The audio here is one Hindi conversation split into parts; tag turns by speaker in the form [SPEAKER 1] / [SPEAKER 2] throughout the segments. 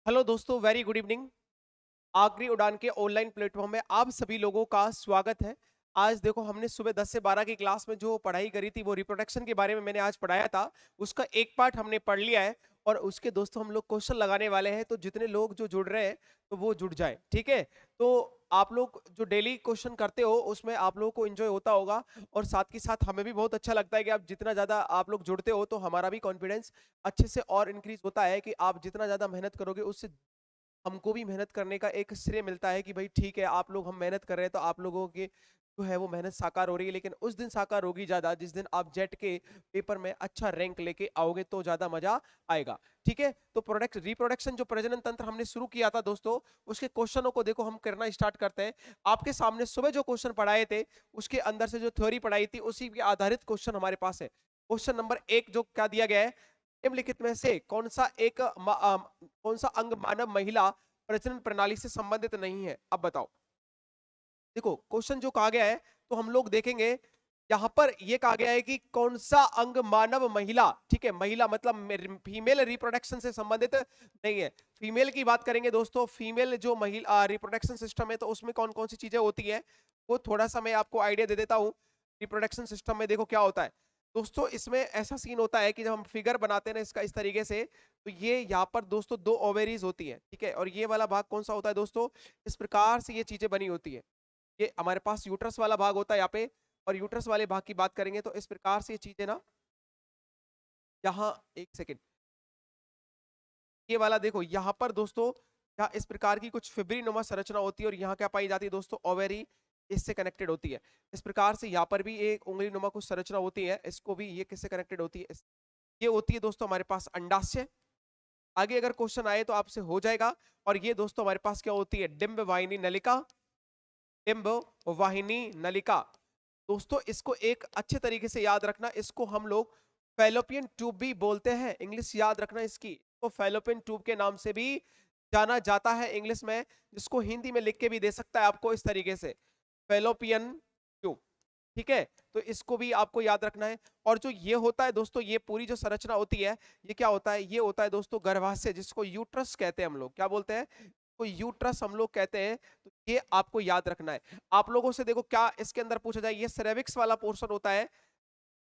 [SPEAKER 1] हेलो दोस्तों, वेरी गुड इवनिंग। आगरी उड़ान के ऑनलाइन प्लेटफॉर्म में आप सभी लोगों का स्वागत है। आज देखो, हमने सुबह 10 से 12 की क्लास में जो पढ़ाई करी थी वो रिप्रोडक्शन के बारे में मैंने आज पढ़ाया था। उसका एक पार्ट हमने पढ़ लिया है और उसके दोस्तों हम लोग क्वेश्चन लगाने वाले हैं, तो जितने लोग जो जुड़ रहे हैं तो वो जुड़ जाए, ठीक है। तो आप लोग जो डेली क्वेश्चन करते हो उसमें आप लोगों को एंजॉय होता होगा और साथ के साथ हमें भी बहुत अच्छा लगता है कि आप जितना ज्यादा आप लोग जुड़ते हो तो हमारा भी कॉन्फिडेंस अच्छे से और इंक्रीज होता है कि आप जितना ज्यादा मेहनत करोगे उससे हमको भी मेहनत करने का एक श्रेय मिलता है कि भाई ठीक है, आप लोग हम मेहनत कर रहे हैं तो आप लोगों की जो है वो मेहनत साकार हो रही है। लेकिन उस दिन साकार होगी ज्यादा जिस दिन आप जेट के पेपर में अच्छा रैंक लेके आओगे, तो ज्यादा मजा आएगा, ठीक है। तो प्रोडक्ट रिप्रोडक्शन जो प्रजनन तंत्र हमने शुरू किया था दोस्तों, उसके क्वेश्चनों को देखो हम करना स्टार्ट करते हैं। आपके सामने सुबह जो क्वेश्चन पढ़ाए थे उसके अंदर से जो थ्योरी पढ़ाई थी उसी के आधारित क्वेश्चन हमारे पास है। क्वेश्चन नंबर एक जो क्या दिया गया है, निम्नलिखित में से कौन सा अंग मानव महिला प्रजनन प्रणाली से संबंधित नहीं है, अब बताओ। देखो क्वेश्चन जो कहा गया है तो हम लोग देखेंगे, यहां पर ये कहा गया है कि कौन सा अंग मानव महिला, ठीक है, महिला मतलब फीमेल रिप्रोडक्शन से संबंधित नहीं है। फीमेल की बात करेंगे दोस्तों, फीमेल जो महिला रिप्रोडक्शन सिस्टम है तो उसमें कौन कौन सी चीजें होती है वो थोड़ा सा मैं आपको आइडिया दे देता हूं। रिप्रोडक्शन सिस्टम में देखो क्या होता है दोस्तों, इसमें ऐसा सीन होता है कि जब हम फिगर बनाते हैं ना इसका इस तरीके से, तो ये यहाँ पर दोस्तों दो ओवेरीज होती है, ठीक है। और ये वाला भाग कौन सा होता है दोस्तों, इस प्रकार से ये चीजें बनी होती है। ये हमारे पास यूट्रस वाला भाग होता है यहाँ पे, और यूट्रस वाले भाग की बात करेंगे तो इस प्रकार से ये चीजें ना, यहाँ एक सेकेंड, ये वाला देखो यहाँ पर दोस्तों, यहाँ इस प्रकार की कुछ फिब्रिनुमा संरचना होती है और यहाँ क्या पाई जाती है दोस्तों, ओवेरी इससे कनेक्टेड होती है। इस प्रकार से यहाँ पर भी एक उंगली नुमा कुछ संरचना होती है, इसको भी ये किससे कनेक्टेड होती है, ये होती है दोस्तों हमारे पास अंडाशय। आगे अगर क्वेश्चन आए तो आपसे हो जाएगा। और ये दोस्तों हमारे पास क्या होती है, डिंब वाहिनी नलिका, डिंब वाहिनी नलिका। दोस्तों इसको एक अच्छे तरीके से याद रखना, इसको हम लोग फैलोपियन ट्यूब भी बोलते हैं, इंग्लिश याद रखना इसकी, तो फैलोपियन ट्यूब के नाम से भी जाना जाता है इंग्लिश में, जिसको हिंदी में लिख के भी दे सकता है आपको इस तरीके से, फैलोपियन ट्यूब, ठीक है। तो इसको भी आपको याद रखना है। और जो ये होता है दोस्तों, ये पूरी जो संरचना होती है, ये क्या होता है, ये होता है दोस्तों गर्भाशय, जिसको यूट्रस कहते हैं हम लोग, क्या बोलते हैं, तो यूट्रस हम लोग कहते हैं। तो ये आपको याद रखना है। आप लोगों से देखो क्या इसके अंदर पूछा जाए, ये सेरेविक्स वाला पोर्शन होता है।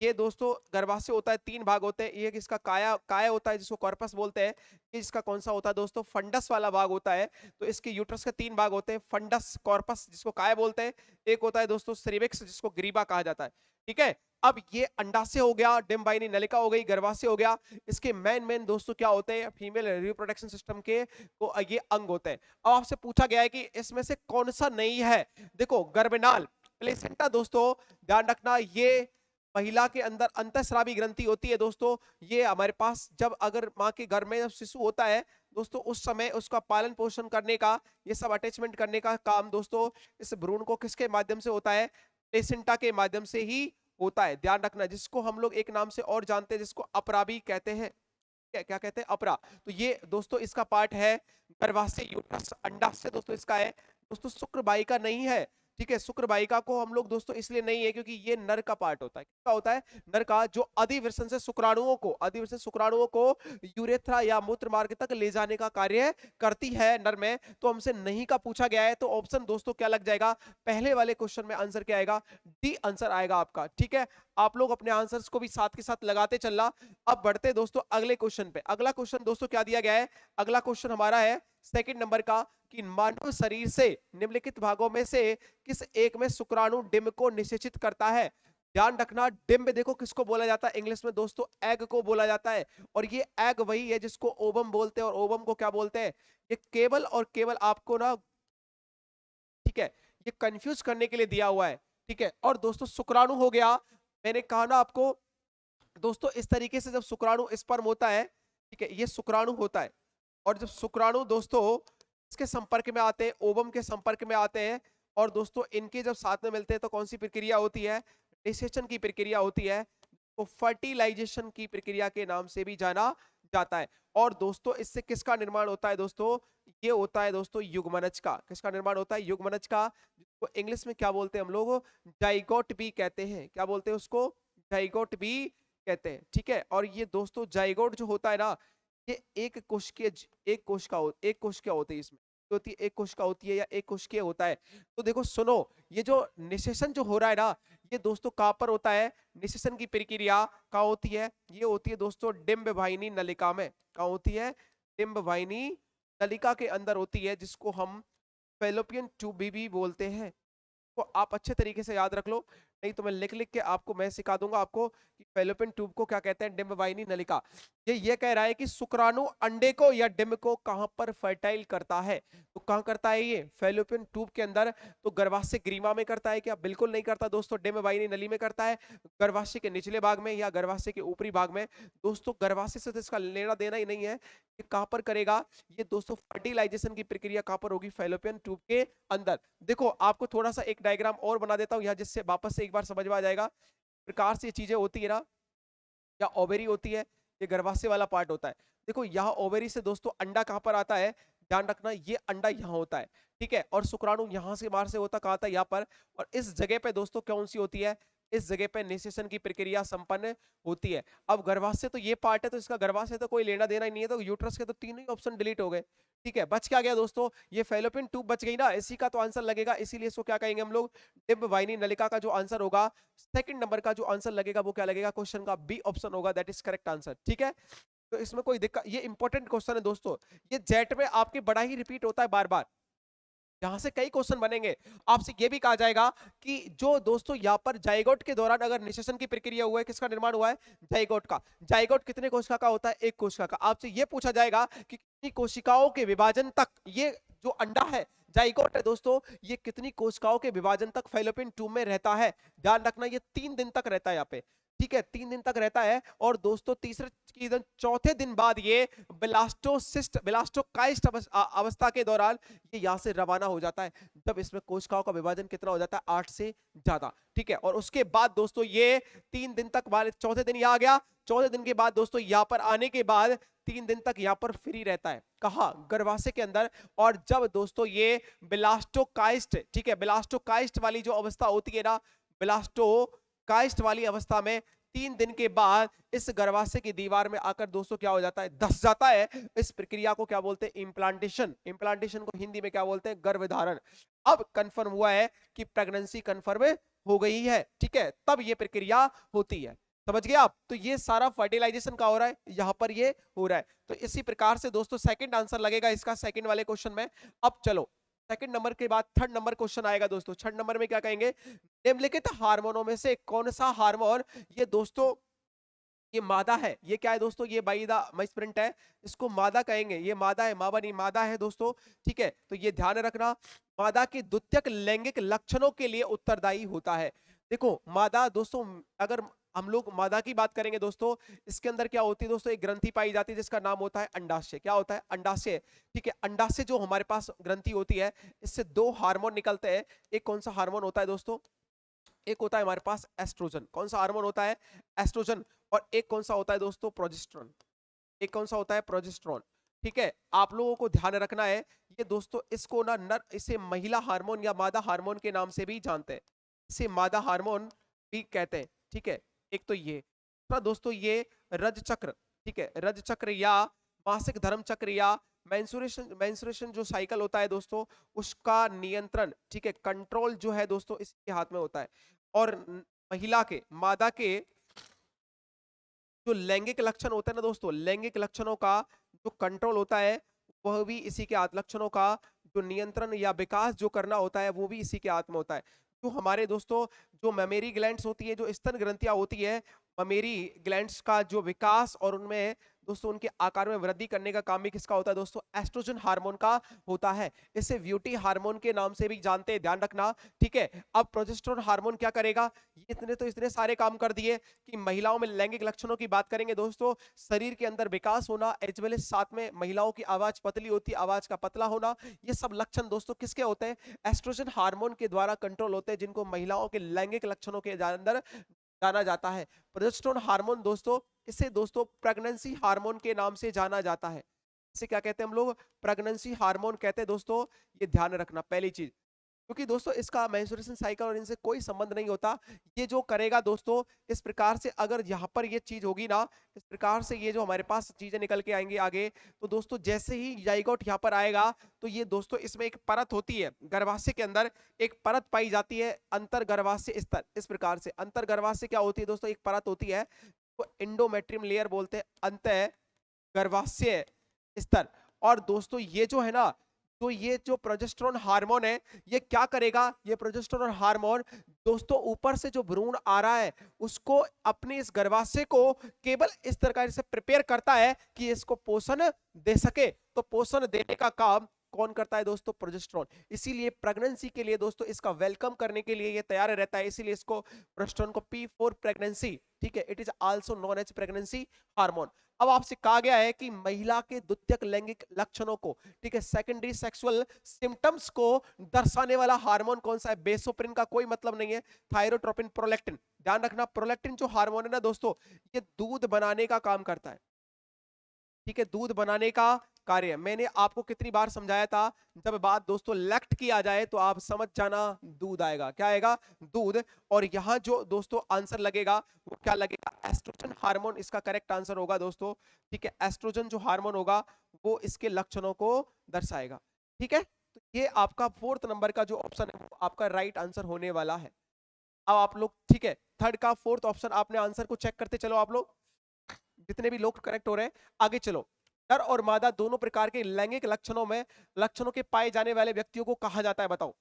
[SPEAKER 1] ये दोस्तों गर्भाशय होता है, तीन भाग होते हैं, एक इसका काया काय होता है जिसको कॉर्पस बोलते हैं। ये इसका कौन सा होता है दोस्तों, फंडस वाला भाग होता है। तो इसके यूट्रस के तीन भाग होते हैं, फंडस, कॉर्पस जिसको काय बोलते हैं, एक होता है दोस्तों सेरिविक्स जिसको ग्रीबा कहा जाता है, ठीक है। अब ये अंडाशय हो गया, डिम्बाइनी नलिका हो गई, गर्भाशय हो गया। इसके मेन मेन दोस्तों क्या होते हैं, फीमेल रिप्रोडक्शन सिस्टम के तो ये अंग होते हैं। अब आपसे पूछा गया है कि इसमें से कौन सा नहीं है, देखो गर्भनाल, प्लेसेंटा दोस्तों, ध्यान रखना, ये महिला के अंदर अंतःस्रावी ग्रंथि होती है दोस्तों। ये हमारे पास जब अगर माँ के घर में जब शिशु होता है दोस्तों, उस समय उसका पालन पोषण करने का, ये सब अटैचमेंट करने का काम दोस्तों इस भ्रूण को किसके माध्यम से होता है, प्लेसेंटा के माध्यम से ही होता है, ध्यान रखना। जिसको हम लोग एक नाम से और जानते हैं जिसको अपरा भी कहते हैं, क्या क्या कहते हैं, अपरा। तो ये दोस्तों इसका पार्ट है गर्भाशय, यूट्रस, अंडाशय दोस्तों इसका है दोस्तों, शुक्र बाहिका नहीं है, ठीक है। शुक्र बाहिका को हम लोग दोस्तों इसलिए नहीं है क्योंकि ये नर का पार्ट होता है, किसका होता है, नर का, जो अधिवृषण से शुक्राणुओं को यूरेथ्रा या मूत्र मार्ग तक ले जाने का कार्य करती है नर में। तो हमसे नहीं का पूछा गया है, तो ऑप्शन दोस्तों क्या लग जाएगा, पहले वाले क्वेश्चन में आंसर क्या आएगा, डी आंसर आएगा आपका, ठीक है। आप लोग अपने आंसर्स को भी साथ के साथ लगाते चलना। अब बढ़ते दोस्तों अगले क्वेश्चन पे। अगला क्वेश्चन दोस्तों क्या दिया गया है, अगला क्वेश्चन हमारा है सेकंड नंबर का, कि मानव शरीर से निम्नलिखित भागों में से किस एक में शुक्राणु डिंब को निषेचित करता है। ध्यान रखना, डिंब देखो किसको बोला जाता है इंग्लिश में दोस्तों, एग को बोला जाता है। और ये एग वही है जिसको ओवम बोलते हैं, और ओवम को क्या बोलते हैं, ये केवल और केवल आपको ना, ठीक है, ये कंफ्यूज करने के लिए दिया हुआ है, ठीक है। और दोस्तों शुक्राणु हो गया, मैंने कहा ना आपको दोस्तों, इस तरीके से जब शुक्राणु स्पर्म होता है, ठीक है, ये शुक्राणु होता है। और जब शुक्राणु दोस्तों इसके संपर्क में आते हैं, ओवम के संपर्क में आते हैं, और दोस्तों इनके जब साथ में मिलते हैं तो कौन सी प्रक्रिया होती है, निषेचन की प्रक्रिया होती है, तो फर्टिलाइजेशन की प्रक्रिया के नाम से भी जाना जाता है। और दोस्तों इससे किसका निर्माण होता है दोस्तों, ये होता है दोस्तों युग्मनज का, किसका निर्माण होता है, युग्मनज का, जिसको इंग्लिश में क्या बोलते हैं हम लोग, जाइगोट भी कहते हैं, क्या बोलते हैं उसको, जाइगोट भी कहते हैं, ठीक है। और ये दोस्तों जाइगोट जो होता है ना, ये एक कोशिका होती है इसमें, होती है एक कोशिका होती है या एक कोशिकीय होता है। तो देखो सुनो, ये जो निषेचन जो हो रहा है ना, ये दोस्तों कहाँ पर होता है? निषेचन की प्रक्रिया कहाँ होती है? ये होती है दोस्तों डिंब वाहिनी नलिका में। कहाँ होती है? डिंब वाहिनी नलिका के अंदर होती है, जिसको हम फेलोपियन ट्यूब भी बोलते हैं। को आप अच्छे तरीके से याद रख लो, नहीं तो मैं लिख लिख के आपको मैं सिखा दूंगा आपको कि फेलोपियन ट्यूब को क्या कहते हैं, डिंब वाहिनी नलिका। ये कह रहा है कि शुक्राणु अंडे को या डिंब को कहां पर फर्टाइल करता है? तो कहां करता है ये? फेलोपियन ट्यूब के अंदर। तो गर्भाशय ग्रीवा में करता है क्या? बिल्कुल नहीं करता दोस्तों, डिंब वाहिनी नली में करता है। गर्भाशय के निचले भाग में या गर्भाशय के ऊपरी भाग में। दोस्तों गर्भाशय से तो इसका लेना देना ही नहीं है, ये कहां पर करेगा? ये दोस्तों फर्टिलाइजेशन की प्रक्रिया कहां पर होगी? फेलोपियन ट्यूब के अंदर। देखो आपको थोड़ा सा एक डायग्राम और बना देता हूं यहाँ, जिससे वापस से एक बार समझ में आ जाएगा प्रकार से ये चीजें होती है ना। या ओवेरी होती है, ये गर्भाशय वाला पार्ट होता है। देखो यहाँ ओवेरी से दोस्तों अंडा कहां पर आता है? ध्यान रखना, ये अंडा यहाँ होता है, ठीक है। और शुक्राणु यहाँ से बाहर से होता कहाँ था? यहाँ पर। और इस जगह पे दोस्तों कौन सी होती है? इस जगह पे निषेचन की प्रक्रिया संपन्न होती है। अब गर्भाशय तो ये पार्ट है, तो इसका गर्भाशय तो कोई लेना देना ही नहीं है, तो यूट्रस के तो तीनों ही ऑप्शन डिलीट हो गए, ठीक है। बच क्या गया दोस्तों? ये फेलोपियन ट्यूब बच गई ना, इसी का तो आंसर लगेगा, इसीलिए इसको क्या कहेंगे हम लोग? डिंब वाहिनी नलिका का जो आंसर होगा, सेकंड नंबर का जो आंसर लगेगा वो क्या लगेगा? क्वेश्चन का बी ऑप्शन होगा, दैट इज करेक्ट आंसर, ठीक है। तो इसमें कोई दिक्कत, ये इंपॉर्टेंट क्वेश्चन है दोस्तों, ये जेट में आपके बड़ा ही रिपीट होता है बार बार, यहां से कई क्वेश्चन बनेंगे। आपसे यह भी कहा जाएगा कि जो दोस्तों यहां पर जाइगोट के दौरान अगर निषेचन की प्रक्रिया हुआ है, किसका निर्माण हुआ है? जाइगोट का। जाइगोट कितने कोशिका का होता है? एक कोशिका का। आपसे यह पूछा जाएगा कि कितनी कोशिकाओं के विभाजन तक ये जो अंडा है, जाइगोट है दोस्तों, ये कितनी कोशिकाओं के विभाजन तक फेलोपियन ट्यूब में रहता है? ध्यान रखना, ये 3 दिन तक रहता है यहाँ पे, ठीक है, 3 दिन तक रहता है। और दोस्तों तीसरे चौथे दिन बाद ये ब्लास्टोसिस्ट ब्लास्टोकाइस्ट अवस्था के दौरान ये यहाँ से रवाना हो जाता है, जब इसमें कोशिकाओं का विभाजन कितना हो जाता है? 8 से ज्यादा, ठीक है। और उसके बाद दोस्तों ये 3 दिन तक, चौथे दिन यहाँ आ गया, चौथे दिन के बाद दोस्तों यहाँ पर आने के बाद 3 दिन तक यहाँ पर फ्री रहता है, कहा? गर्भाशय के अंदर। और जब दोस्तों ये ब्लास्टोकाइस्ट, ठीक है, ब्लास्टोकाइस्ट वाली जो अवस्था होती है ना, ब्लास्टोकाइस्ट वाली अवस्था में 3 दिन के बाद इस गर्भाशय की दीवार में आकर दोस्तों क्या हो जाता है? धस जाता है। इस प्रक्रिया को क्या बोलते हैं? इम्प्लांटेशन। इम्प्लांटेशन को हिंदी में क्या बोलते हैं? गर्भधारण। अब कंफर्म हुआ है कि प्रेगनेंसी कंफर्म हो गई है, ठीक है, तब ये प्रक्रिया होती है। समझ गए आप? तो ये सारा फर्टिलाइजेशन का हो रहा है, यहां पर ये हो रहा है। तो इसी प्रकार से दोस्तों सेकंड आंसर लगेगा इसका, सेकंड वाले क्वेश्चन में। अब चलो सेकंड नंबर के बाद थर्ड नंबर क्वेश्चन आएगा दोस्तों। थर्ड नंबर में क्या कहेंगे? निम्नलिखित हार्मोनों में से कौन सा हार्मोन, ये दोस्तों ये मादा है, ये क्या है दोस्तों? ये बाईदा मिसप्रिंट है, इसको मादा कहेंगे, ये मादा है, मावा नहीं, मादा है दोस्तों, ठीक है। तो ये ध्यान रखना, मादा के द्वितीयक लैंगिक लक्षणों के लिए उत्तरदायी होता है। देखो मादा दोस्तों, अगर हम लोग मादा की बात करेंगे दोस्तों, इसके अंदर क्या होती है दोस्तों? एक ग्रंथि पाई जाती है जिसका नाम होता है अंडाशय। क्या होता है? अंडाशय, ठीक है। अंडाशय जो हमारे पास ग्रंथि होती है, इससे 2 हार्मोन निकलते हैं। एक कौन सा हार्मोन होता है दोस्तों? एक होता है हमारे पास एस्ट्रोजन। कौन सा हार्मोन होता है? एस्ट्रोजन। और एक कौन सा होता है दोस्तों? प्रोजेस्टेरोन। एक कौन सा होता है? प्रोजेस्टेरोन, ठीक है। आप लोगों को ध्यान रखना है, ये दोस्तों इसको ना इसे महिला हार्मोन या मादा हार्मोन के नाम से भी जानते हैं, इसे मादा हार्मोन भी कहते हैं, ठीक है। एक तो ये दूसरा दोस्तों, ये रज चक्र, ठीक है, रज चक्र या मासिक धर्म चक्र या मेंस्ट्रुएशन जो साइकिल होता है दोस्तों, उसका नियंत्रण, ठीक है, कंट्रोल जो है दोस्तों इसके हाथ में होता है। और महिला के, मादा के जो लैंगिक लक्षण होते हैं ना दोस्तों, लैंगिक लक्षणों का जो कंट्रोल होता है वह भी इसी के हाथ, लक्षणों का जो नियंत्रण या विकास जो करना होता है वो भी इसी के हाथ में होता है। जो हमारे दोस्तों जो मेमेरी ग्लैंड्स होती है, जो स्तन ग्रंथियां होती है, ममेरी ग्लैंड्स का जो विकास और उनमें दोस्तों उनके आकार में वृद्धि करने का काम भी किसका होता है दोस्तों? एस्ट्रोजन हार्मोन का होता है। इसे ब्यूटी हार्मोन के नाम से भी जानते हैं, ध्यान रखना, ठीक है। अब प्रोजेस्टेरोन हार्मोन क्या करेगा? इतने सारे काम कर दिए कि महिलाओं में लैंगिक लक्षणों की बात करेंगे दोस्तों, शरीर के अंदर विकास होना, एज वेल एज साथ में महिलाओं की आवाज पतली होती है, आवाज का पतला होना, ये सब लक्षण दोस्तों किसके होते हैं? एस्ट्रोजन हार्मोन के द्वारा कंट्रोल होते हैं, जिनको महिलाओं के लैंगिक लक्षणों के अंदर जाना जाता है। प्रोजेस्टेरोन हार्मोन दोस्तों, इसे दोस्तों प्रेगनेंसी हार्मोन के नाम से जाना जाता है। इसे क्या कहते हैं हम लोग? प्रेगनेंसी हार्मोन कहते हैं दोस्तों, ये ध्यान रखना पहली चीज। क्योंकि दोस्तों इसका मेंस्ट्रुएशन साइकिल और इनसे कोई संबंध नहीं होता। ये जो करेगा दोस्तों, इस प्रकार से अगर यहाँ पर ये चीज होगी ना, इस प्रकार से ये जो हमारे पास चीजें निकल के आएंगी आगे, तो दोस्तों जैसे ही जाइगोट यहाँ पर आएगा, तो ये दोस्तों इसमें एक परत होती है गर्भाशय के अंदर, एक परत पाई जाती है अंतर गर्भाशय स्तर। इस प्रकार से अंतर गर्भाशय क्या होती है दोस्तों, एक परत होती है, तो एंडोमेट्रियम लेयर बोलते हैं, अंतर गर्भाशय स्तर। और दोस्तों ये जो है ना, तो ये जो प्रोजेस्टेरोन हार्मोन है, ये क्या करेगा, ये प्रोजेस्टेरोन हार्मोन दोस्तों ऊपर से जो भ्रूण आ रहा है उसको अपने इस गर्भाशय को केवल इस तरह से प्रिपेयर करता है कि इसको पोषण दे सके। तो पोषण देने का काम कौन करता है दोस्तों, प्रोजेस्टेरोन। इसीलिए प्रेगनेंसी के लिए दोस्तों इसका वेलकम करने के लिए ये तैयार रहता है, इसीलिए इसको प्रोजेस्टेरोन को P4 प्रेगनेंसी, ठीक है, it is also known as pregnancy hormone. अब आपसे कहा गया है कि महिला के द्वितीयक लैंगिक लक्षणों को, ठीक है, सेकेंडरी सेक्सुअल सिम्टम्स को दर्शाने वाला हार्मोन कौन सा है। बेसोप्रिन का कोई मतलब नहीं है, थायरोट्रोपिन, प्रोलैक्टिन। ध्यान रखना, प्रोलैक्टिन जो हार्मोन है ना दोस्तों, ये दूध बनाने का काम करता है, ठीक है, दूध बनाने का कार्य। मैंने आपको कितनी बार समझाया था, जब बात दोस्तों लैक्ट की आ जाए तो आप समझ जाना, दूध आएगा। क्या आएगा, दूध। और यहां जो दोस्तों आंसर लगेगा वो क्या लगेगा, एस्ट्रोजन हार्मोन इसका करेक्ट आंसर होगा दोस्तों, ठीक है। एस्ट्रोजन जो हार्मोन होगा वो इसके लक्षणों को दर्शाएगा, ठीक है। तो ये आपका 4th नंबर का जो ऑप्शन है वो आपका राइट आंसर होने वाला है। अब आप लोग, ठीक है, 3rd का 4th ऑप्शन आपने आंसर को चेक करते चलो, आप लोग जितने भी लोग करेक्ट हो रहे हैं आगे चलो। नर और मादा दोनों प्रकार के लैंगिक लक्षणों के पाए जाने वाले व्यक्तियों को कहा जाता है, बताओ।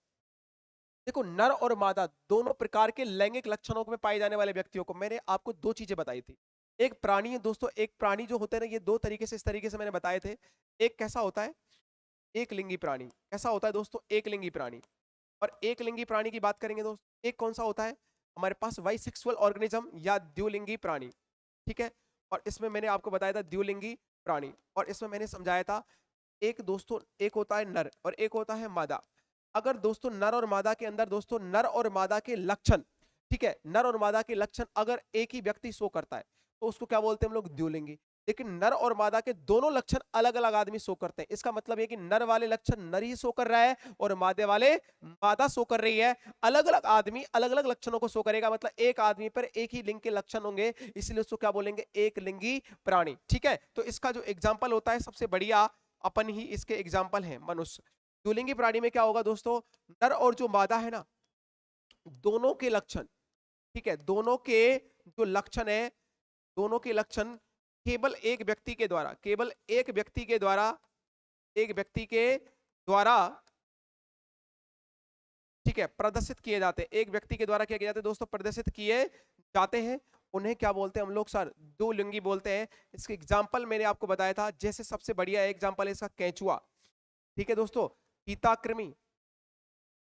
[SPEAKER 1] देखो, नर और मादा दोनों प्रकार के लैंगिक लक्षणों में पाए जाने वाले व्यक्तियों को मैंने आपको दो चीजें बताई थी। एक प्राणी है दोस्तों, एक प्राणी जो होते हैं ना, ये दो तरीके से, इस तरीके से मैंने बताए थे। एक कैसा होता है, एक लिंगी प्राणी। कैसा होता है दोस्तों, एक लिंगी प्राणी। और एक लिंगी प्राणी की बात करेंगे दोस्तों, एक कौन सा होता है हमारे पास, बाइसेक्सुअल ऑर्गेनिज्म या द्विलिंगी प्राणी, ठीक है। और इसमें मैंने आपको बताया था द्विलिंगी प्राणी, और इसमें मैंने समझाया था एक दोस्तों, एक होता है नर और एक होता है मादा। अगर दोस्तों नर और मादा के अंदर दोस्तों, नर और मादा के लक्षण, ठीक है, नर और मादा के लक्षण अगर एक ही व्यक्ति शो करता है तो उसको क्या बोलते हैं हम लोग, द्विलिंगी। लेकिन नर और मादा के दोनों लक्षण अलग अलग आदमी शो करते हैं, इसका मतलब है कि नर वाले लक्षण नर ही शो कर रहा है और मादे वाले मादा शो कर रही है। अलग अलग आदमी अलग अलग लक्षणों को शो करेगा, मतलब एक आदमी पर एक ही लिंग के लक्षण होंगे, इसलिए उसको क्या बोलेंगे, एक लिंगी प्राणी, ठीक है। तो इसका जो एग्जाम्पल होता है सबसे बढ़िया अपन ही इसके एग्जाम्पल है मनुष्य। द्विलिंगी प्राणी में क्या होगा दोस्तों, नर और जो मादा है ना, दोनों के लक्षण, ठीक है, दोनों के जो लक्षण है, दोनों के लक्षण केवल एक व्यक्ति के द्वारा, केवल एक व्यक्ति के द्वारा, एक व्यक्ति के द्वारा, ठीक है, प्रदर्शित किए जाते हैं। एक व्यक्ति के द्वारा क्या किए जाते हैं दोस्तों, प्रदर्शित किए जाते हैं। उन्हें क्या बोलते हैं हम लोग सर, दो लिंगी बोलते हैं। इसके एग्जाम्पल मैंने आपको बताया था, जैसे सबसे बढ़िया एग्जाम्पल है इसका केंचुआ, ठीक है दोस्तों, चीताकृमि,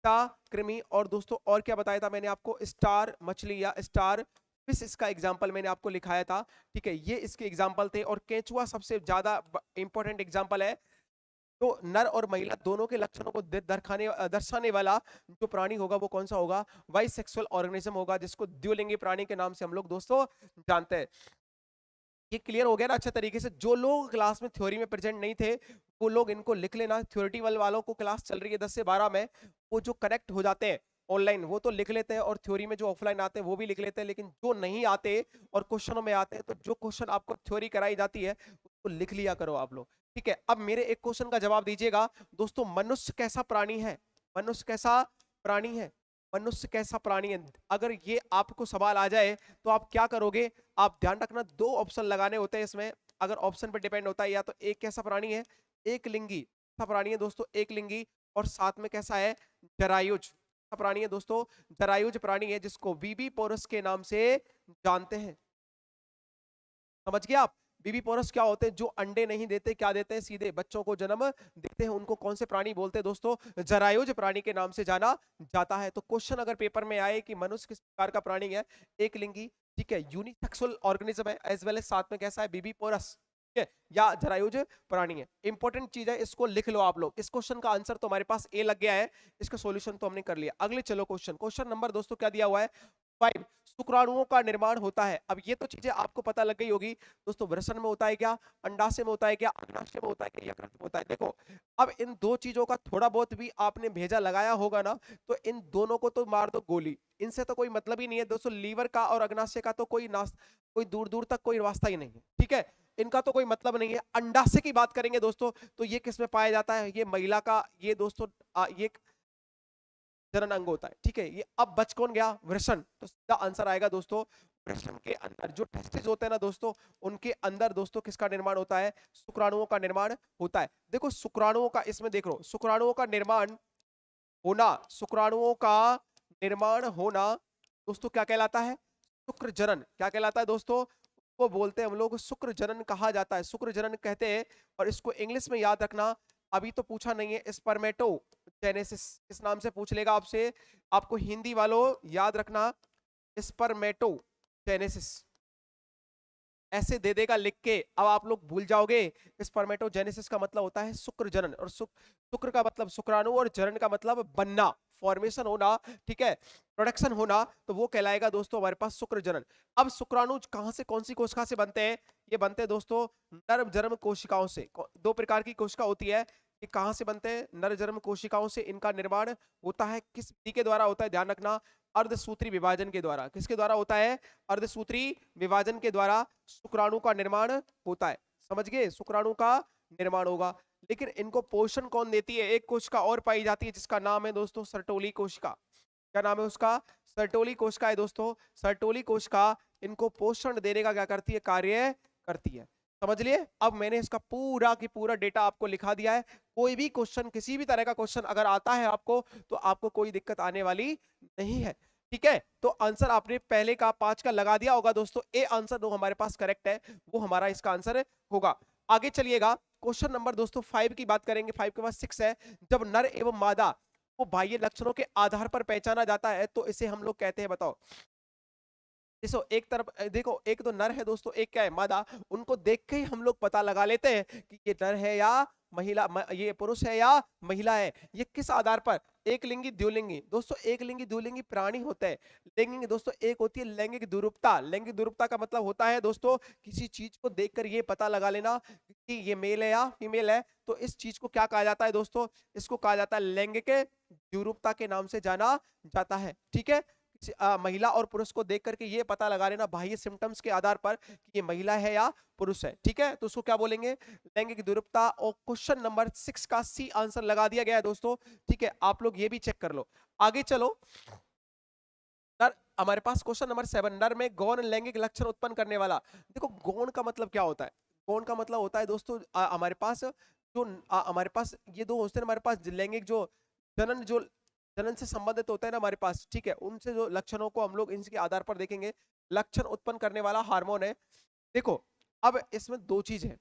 [SPEAKER 1] कृमि। और दोस्तों और क्या बताया था मैंने आपको, स्टार मछली या स्टार फिश, इसका एग्जाम्पल मैंने आपको लिखाया था, ठीक है। ये इसके एग्जाम्पल थे, और केंचुआ सबसे ज्यादा इंपॉर्टेंट एग्जाम्पल है। तो नर और महिला दोनों के लक्षणों को दर्शाने वाला जो प्राणी होगा वो कौन सा होगा, बाइसेक्सुअल ऑर्गेनिज्म होगा, जिसको द्विलिंगी प्राणी के नाम से हम लोग दोस्तों जानते हैं। ये क्लियर हो गया ना अच्छे तरीके से। जो लोग क्लास में थ्योरी में प्रेजेंट नहीं थे वो लोग इनको लिख लेना, थ्योरेटिकल वालों को क्लास चल रही है 10 से 12 में, वो जो कनेक्ट हो जाते हैं ऑनलाइन वो तो लिख लेते हैं, और थ्योरी में जो ऑफलाइन आते हैं वो भी लिख लेते हैं। लेकिन जो नहीं आते और क्वेश्चनों में आते हैं, तो जो क्वेश्चन आपको थ्योरी कराई जाती है उसको लिख लिया करो आप लोग, ठीक है। अब मेरे एक क्वेश्चन का जवाब दीजिएगा दोस्तों, मनुष्य कैसा प्राणी है, मनुष्य कैसा प्राणी है, मनुष्य कैसा प्राणी है। अगर ये आपको सवाल आ जाए तो आप क्या करोगे, आप ध्यान रखना, दो ऑप्शन लगाने होते हैं इसमें। अगर ऑप्शन पर डिपेंड होता है, या तो एक कैसा प्राणी है, एक लिंगी प्राणी है दोस्तों, एक लिंगी, और साथ में कैसा है, जरायुज प्राणी है दोस्तों, जरायुज प्राणी है, जिसको वीबी पोरस के नाम से जानते हैं। समझ गए आप, बीबी पोरस क्या होते हैं, जो अंडे नहीं देते, क्या देते हैं, सीधे बच्चों को जन्म देते हैं, उनको कौन से प्राणी बोलते हैं दोस्तों, जरायुज प्राणी के नाम से जाना जाता है। तो क्वेश्चन अगर पेपर में आए कि मनुष्य किस प्रकार का प्राणी है, एक लिंगी, ठीक है, यूनिसेक्सुअल ऑर्गेनिज्म है, एज वेल एज साथ में कैसा है, बीबी पोरस, या जरायुज प्राणी है। इंपॉर्टेंट चीज है, इसको लिख लो आप लोग। इस क्वेश्चन का आंसर तो हमारे पास ए लग गया है, इसका सॉल्यूशन तो हमने कर लिया। अगले चलो क्वेश्चन, क्वेश्चन नंबर दोस्तों क्या दिया हुआ है, 5 शुक्राणुओं का निर्माण होता है। अब ये तो चीजें आपको पता लग गई होगी दोस्तों, वृषण में होता है क्या, अंडाशय में होता है क्या, अग्नाशय में होता है क्या, यकृत में होता है। देखो अब इन दो चीजों का थोड़ा बहुत भी आपने भेजा लगाया होगा ना, तो इन दोनों को तो मार दो गोली, इनसे तो कोई मतलब ही नहीं है दोस्तों। लीवर का और अग्नाशय का तो कोई दूर दूर तक कोई वास्ता ही नहीं है, ठीक है, इनका तो कोई मतलब नहीं है। अंडाशय की बात करेंगे दोस्तों, तो ये किस में पाया जाता है, ये महिला का, ये दोस्तों ये जनन अंग होता है, ठीक है। ये अब बच कौन गया, वृषण, तो सीधा आंसर आएगा दोस्तों, वृषण के अंदर जो टेस्टिस होते हैं ना दोस्तों, उनके अंदर दोस्तों किसका निर्माण होता है, शुक्राणुओं का निर्माण होता है। देखो शुक्राणुओं का, इसमें देख लो शुक्राणुओं का निर्माण होना, शुक्राणुओं का निर्माण होना दोस्तों क्या कहलाता है, शुक्र जनन। क्या कहलाता है दोस्तों, को बोलते हैं हम लोग शुक्र जनन कहा जाता है, शुक्र जनन कहते हैं। और इसको इंग्लिश में याद रखना, अभी तो पूछा नहीं है, स्पर्मेटोजेनेसिस इस नाम से पूछ लेगा आपसे, आपको हिंदी वालों याद रखना, स्पर्मेटोजेनेसिस ऐसे दे देगा लिख के, अब आप लोग भूल जाओगे। स्पर्मेटोजेनेसिस का मतलब होता है शुक्र जनन, और शुक्र का मतलब शुक्राणु, और जनन का मतलब बनना, फॉर्मेशन होना, ठीक है, प्रोडक्शन होना, तो वो कहलाएगा दोस्तों हमारे पास शुक्र जनन। अब शुक्राणु कहां से, कौन सी कोशिका से बनते हैं, ये बनते हैं दोस्तों नर जर्म कोशिकाओं से। दो प्रकार की कोशिका होती है, ये कहां से बनते हैं, नर जर्म कोशिकाओं से इनका निर्माण होता है। किस विधि के द्वारा होता है, ध्यान रखना, अर्धसूत्री विभाजन के द्वारा। किसके द्वारा होता है, अर्धसूत्री विभाजन के द्वारा शुक्राणु का निर्माण होता है। समझ गए, शुक्राणु का निर्माण होगा। लेकिन इनको पोषण कौन देती है, एक कोशिका और पाई जाती है जिसका नाम है दोस्तों सर्टोली कोशिका। क्या नाम है उसका, सर्टोली कोशिका है दोस्तों। सर्टोली कोशिका इनको पोषण देने का क्या करती है, कार्य करती है। समझ लिए, अब मैंने इसका पूरा की पूरा डेटा आपको लिखा दिया है। कोई भी क्वेश्चन, किसी भी तरह का क्वेश्चन अगर आता है आपको, तो आपको कोई दिक्कत आने वाली नहीं है, ठीक है। तो आंसर आपने पहले का 5 का लगा दिया होगा दोस्तों, ए आंसर जो हमारे पास करेक्ट है वो हमारा इसका आंसर होगा। आगे चलिएगा, क्वेश्चन नंबर दोस्तों 5 की बात करेंगे। 5 के बाद 6 है, जब नर एवं मादा को बाह्य लक्षणों के आधार पर पहचाना जाता है तो इसे हम लोग कहते हैं, बताओ। देखो एक तरफ देखो, एक तो नर है दोस्तों, एक क्या है, मादा। उनको देख के ही हम लोग पता लगा लेते हैं कि ये नर है या महिला, ये पुरुष है या महिला है। ये किस आधार पर, एक लिंगी द्विलिंगी दोस्तों, एक लिंगी द्विलिंगी प्राणी होते हैं। लैंगिक दोस्तों एक होती है लैंगिक द्विरूपता। लैंगिक द्विरूपता का मतलब होता है दोस्तों, किसी चीज को देखकर ये पता लगा लेना कि ये मेल है या फीमेल है। तो इस चीज को क्या कहा जाता है दोस्तों, इसको कहा जाता है लैंगिक द्विरूपता के नाम से जाना जाता है, ठीक है। महिला और पुरुष को देख करके ये पता लगा लेना बाह्य सिम्टम्स के आधार पर कि ये महिला है या पुरुष है, ठीक है। तो उसको क्या बोलेंगे, लैंगिक द्विरूपता। और क्वेश्चन नंबर 6 का सी आंसर लगा दिया गया है दोस्तों, ठीक है। आप लोग ये भी चेक कर लो। आगे चलो, नर, हमारे पास क्वेश्चन नंबर 7, नर में गौण लैंगिक लक्षण उत्पन्न करने वाला। देखो गौण का मतलब क्या होता है, गौण का मतलब होता है दोस्तों हमारे पास जो हमारे पास ये दो होते हैं, हमारे पास लैंगिक जो जनन से संबंधित होता है ना हमारे पास, ठीक है, उनसे जो लक्षणों को हम लोग इनके आधार पर देखेंगे। लक्षण उत्पन्न करने वाला हार्मोन है। देखो अब इसमें दो चीज है,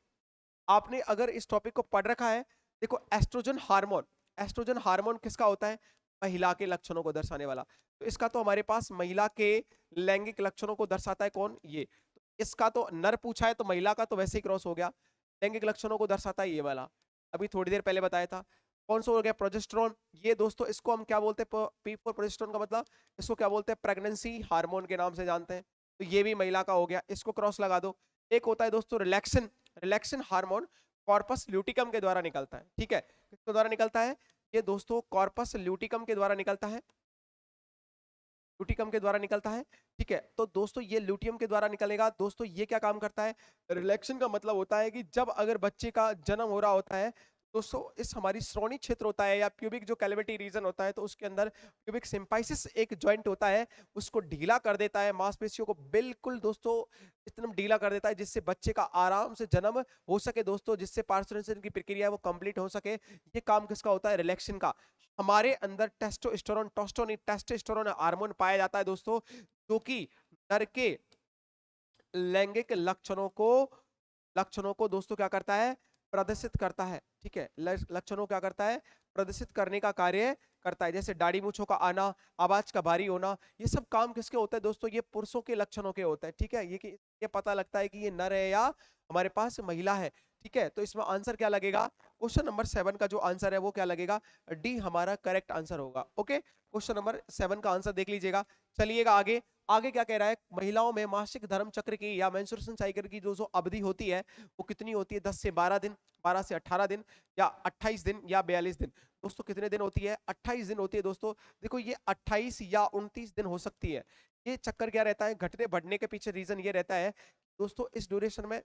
[SPEAKER 1] आपने अगर इस टॉपिक को पढ़ रखा है, देखो एस्ट्रोजन हार्मोन, एस्ट्रोजन हार्मोन किसका होता है, महिला के लक्षणों को दर्शाने वाला। तो इसका तो हमारे पास महिला के लैंगिक लक्षणों को दर्शाता है कौन, ये। तो इसका तो नर पूछा है तो महिला का तो वैसे ही क्रॉस हो गया। लैंगिक लक्षणों को दर्शाता है ये वाला, अभी थोड़ी देर पहले बताया था। कौन सा हो गया, प्रोजेस्टेरोन। ये दोस्तों इसको हम क्या बोलते हैं, पी फॉर प्रोजेस्टेरोन का मतलब इसको क्या बोलते हैं, प्रेगनेंसी हार्मोन के नाम से जानते हैं। तो ये भी महिला का हो गया, इसको क्रॉस लगा दो। एक होता है दोस्तों रिलैक्सन, रिलैक्सन हार्मोन कॉर्पस ल्यूटिकम के द्वारा निकलता है, ठीक है। किसके द्वारा निकलता है, ये दोस्तों कॉर्पस ल्यूटिकम के द्वारा निकलता है, ल्यूटिकम के द्वारा निकलता है, ठीक है। तो दोस्तों ये ल्यूटियम के द्वारा निकलेगा दोस्तों। ये क्या काम करता है, रिलैक्सन का मतलब होता है कि जब अगर बच्चे का जन्म हो रहा होता है दोस्तों, इस हमारी श्रोणि क्षेत्र होता है या प्यूबिक जो कैविटी रीजन होता है, तो उसके अंदर प्यूबिक सिम्पाइसिस एक जॉइंट होता है, उसको ढीला कर देता है, मांसपेशियों को बिल्कुल दोस्तों इतना ढीला कर देता है जिससे बच्चे का आराम से जन्म हो सके दोस्तों, जिससे पार्सुरेशन की प्रक्रिया है वो कंप्लीट हो सके। ये काम किसका होता है, रिलैक्सन का। हमारे अंदर टेस्टोस्टेरोन, टेस्टोस्टेरोन हार्मोन पाया जाता है दोस्तों, जो कि नर के लैंगिक लक्षणों को दोस्तों क्या करता है, प्रदर्शित करता है, ठीक है। लक्षणों क्या करता है, प्रदर्शित करने का कार्य करता है। जैसे दाढ़ी मूंछों का आना, आवाज का भारी होना, ये सब काम किसके होते हैं दोस्तों, ये पुरुषों के लक्षणों के होते हैं, ठीक है। ये पता लगता है कि ये नर है या हमारे पास महिला है, ठीक है। तो इसमें आंसर क्या लगेगा, क्वेश्चन नंबर 7 का जो आंसर है वो क्या लगेगा, डी हमारा करेक्ट आंसर होगा। ओके, क्वेश्चन नंबर 7 का आंसर देख लीजिएगा। चलिएगा आगे, आगे क्या कह रहा है, महिलाओं में मासिक धर्म चक्र की या मेंस्ट्रुएशन साइकिल की जो अवधि होती है वो कितनी होती है, 10 से 12 दिन, 12 से 18 दिन, या 28 दिन, या 42 दिन। दोस्तों कितने दिन होती है, 28 दिन होती है दोस्तों। देखो ये 28 या 29 दिन हो सकती है। ये चक्कर क्या रहता है, घटने बढ़ने के पीछे रीजन ये रहता है दोस्तों, इस ड्यूरेशन में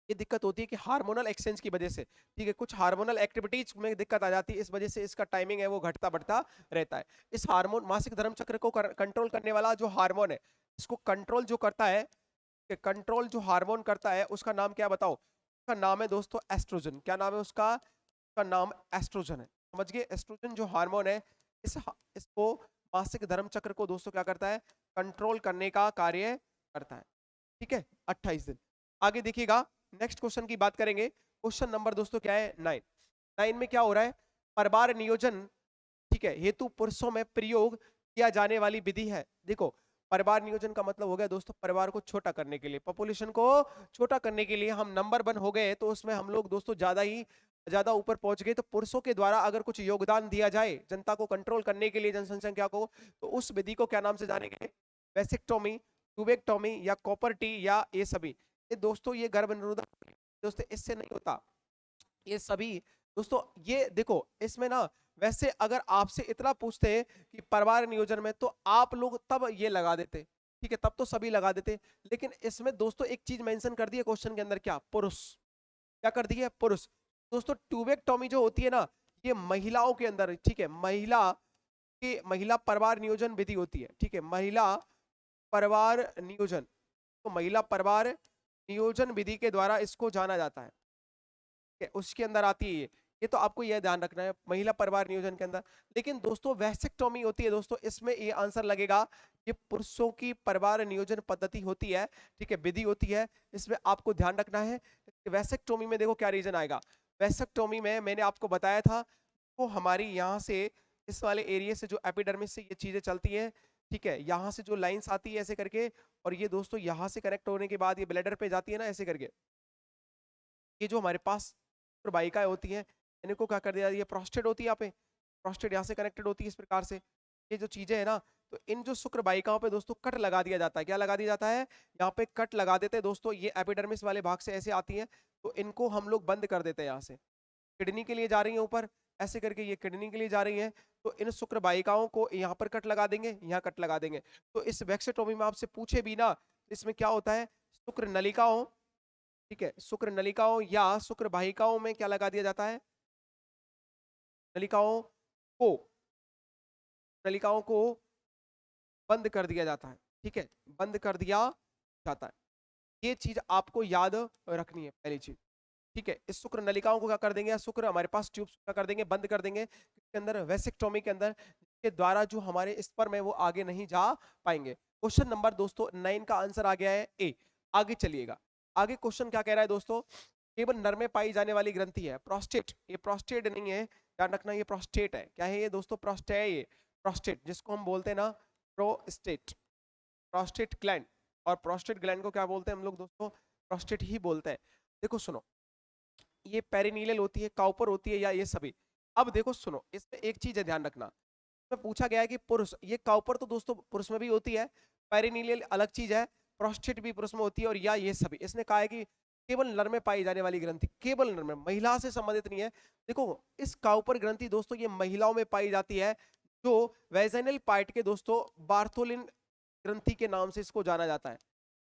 [SPEAKER 1] ये दिक्कत होती है कि हार्मोनल एक्सचेंज की वजह से, ठीक है, कुछ हार्मोनल एक्टिविटीज में दिक्कत आ जाती है, इस वजह से इसका टाइमिंग है वो घटता बढ़ता रहता है। इस हार्मोन मासिक धर्म चक्र को कंट्रोल करने वाला जो हार्मोन है, इसको कंट्रोल जो करता है, कंट्रोल जो हार्मोन करता है उसका नाम क्या बताओ, उसका नाम है दोस्तों एस्ट्रोजन। क्या नाम है उसका, उसका नाम एस्ट्रोजन है। समझ गए, एस्ट्रोजन जो हार्मोन है, इसको मासिक धर्म चक्र को दोस्तों क्या करता है, कंट्रोल करने का कार्य करता है। ठीक है, 28 दिन। आगे देखिएगा, नेक्स्ट क्वेश्चन की बात करेंगे। क्वेश्चन नंबर दोस्तों क्या है, 9। 9 में क्या हो रहा है, परिवार नियोजन, ठीक है, हेतु पुरुषों में प्रयोग किया जाने वाली विधि है। देखो परिवार नियोजन का मतलब हो गया दोस्तों परिवार को छोटा करने के लिए, पॉपुलेशन को छोटा करने के लिए। हम नंबर 1 हो गए तो उसमें हम लोग दोस्तों ज्यादा ऊपर पहुंच गए, तो पुरुषों के द्वारा अगर कुछ योगदान दिया जाए जनता को कंट्रोल करने के लिए, जनसंख्या को, तो उस विधि को क्या नाम से जानेंगे, वेसिक्टोमी, ट्यूबेक्टोमी, या कॉपर टी, या ये सभी। ये दोस्तों ये गर्भ निरोधक दोस्तों इससे नहीं होता, ये सभी दोस्तों। ये देखो इसमें ना, वैसे अगर आपसे इतना पूछते कि परिवार नियोजन में, तो आप लोग तब ये लगा देते, ठीक है, तब तो सभी लगा देते। लेकिन इसमें दोस्तों एक चीज मेंशन कर दी है क्वेश्चन के अंदर, क्या, पुरुष, क्या कर दी है, पुरुष। दोस्तों ट्यूबेक्टोमी जो होती है ना, ये महिलाओं के अंदर, ठीक है, महिला परिवार नियोजन विधि होती है, ठीक है, महिला परिवार नियोजन, तो महिला परिवार नियोजन विधि के द्वारा इसको जाना जाता है, ठीक है, उसके अंदर आती है ये तो आपको यह ध्यान रखना है, महिला परिवार नियोजन के अंदर। लेकिन दोस्तों वैसेक्टोमी होती है दोस्तों, इसमें ये आंसर लगेगा, ये पुरुषों की परिवार नियोजन पद्धति होती है, ठीक है, विधि होती है, इसमें आपको ध्यान रखना है। वैसेक्टोमी में देखो क्या रीजन आएगा, वैसेक्टोमी में मैंने आपको बताया था, वो हमारी यहाँ से इस वाले एरिया से जो एपिडर्मिस से ये चीजें चलती है, ठीक है, यहाँ से जो लाइंस आती है ऐसे करके, और ये दोस्तों यहाँ से कनेक्ट होने के बाद ये ब्लैडर पे जाती है ना ऐसे करके, ये जो हमारे पास शुक्रवाहिकाएं होती हैं, इनको क्या कर दिया, ये प्रोस्टेट होती है, यहाँ पे प्रोस्टेट यहाँ से कनेक्टेड होती है इस प्रकार से, ये जो चीजें है ना, तो इन जो शुक्रवाहिकाओं पे दोस्तों कट लगा दिया जाता है। क्या लगा दिया जाता है, यहाँ पे कट लगा देते हैं दोस्तों, ये एपिडर्मिस वाले भाग से ऐसे आती हैं, तो इनको हम लोग बंद कर देते हैं। यहाँ से किडनी के लिए जा रही है ऊपर ऐसे करके, ये किडनी के लिए जा रही है, तो इन शुक्रवाहिकाओं को यहाँ पर कट लगा देंगे, यहाँ कट लगा देंगे। तो इस वैक्सेटोमी में आपसे पूछे भी ना, इसमें क्या होता है, शुक्र नलिकाओं, ठीक है, शुक्र नलिकाओं या शुक्र वाहिकाओं में क्या लगा दिया जाता है, नलिकाओं को, नलिकाओं को बंद कर दिया जाता है, ठीक है, बंद कर दिया जाता है। ये चीज आपको याद रखनी है पहली चीज, ठीक है। इस शुक्र नलिकाओं को क्या कर देंगे, या शुक्र हमारे पास ट्यूब्स क्या कर देंगे, बंद कर देंगे, इसके अंदर वेसिक्टोमी के अंदर, के द्वारा जो हमारे स्पर्म है वो आगे नहीं जा पाएंगे। क्वेश्चन नंबर दोस्तों 9 का आंसर आ गया है ए। आगे चलिएगा, आगे क्वेश्चन क्या कह रहा है दोस्तों, केवल नर में पाई जाने वाली ग्रंथि है प्रोस्टेट, ये प्रोस्टेट नहीं है, ध्यान रखना, ये प्रोस्टेट है। क्या है ये दोस्तों, प्रोस्टेट है, ये प्रोस्टेट जिसको हम बोलते हैं ना प्रोस्टेट, प्रोस्टेट ग्लैंड, और प्रोस्टेट ग्लैंड को क्या बोलते हैं हम लोग दोस्तों, प्रोस्टेट ही बोलते हैं। देखो सुनो, ये पेरिनीलियल होती है, काउपर होती है, या ये सभी। अब देखो सुनो, इसमें एक चीज है ध्यान रखना, में पूछा गया है कि पुरुष, ये काउपर तो दोस्तों पुरुष में भी होती है, पेरिनीलियल अलग चीज है, प्रोस्टेट भी पुरुष में होती है, और या ये सभी। इसने कहा है कि केवल नर में पाई जाने वाली ग्रंथि, केवल नर में, महिला से संबंधित नहीं है। देखो इस काउपर ग्रंथि दोस्तों ये महिलाओं में पाई जाती है, जो वेजाइनल पार्ट के दोस्तों बार्थोलिन ग्रंथि के नाम से इसको जाना जाता है,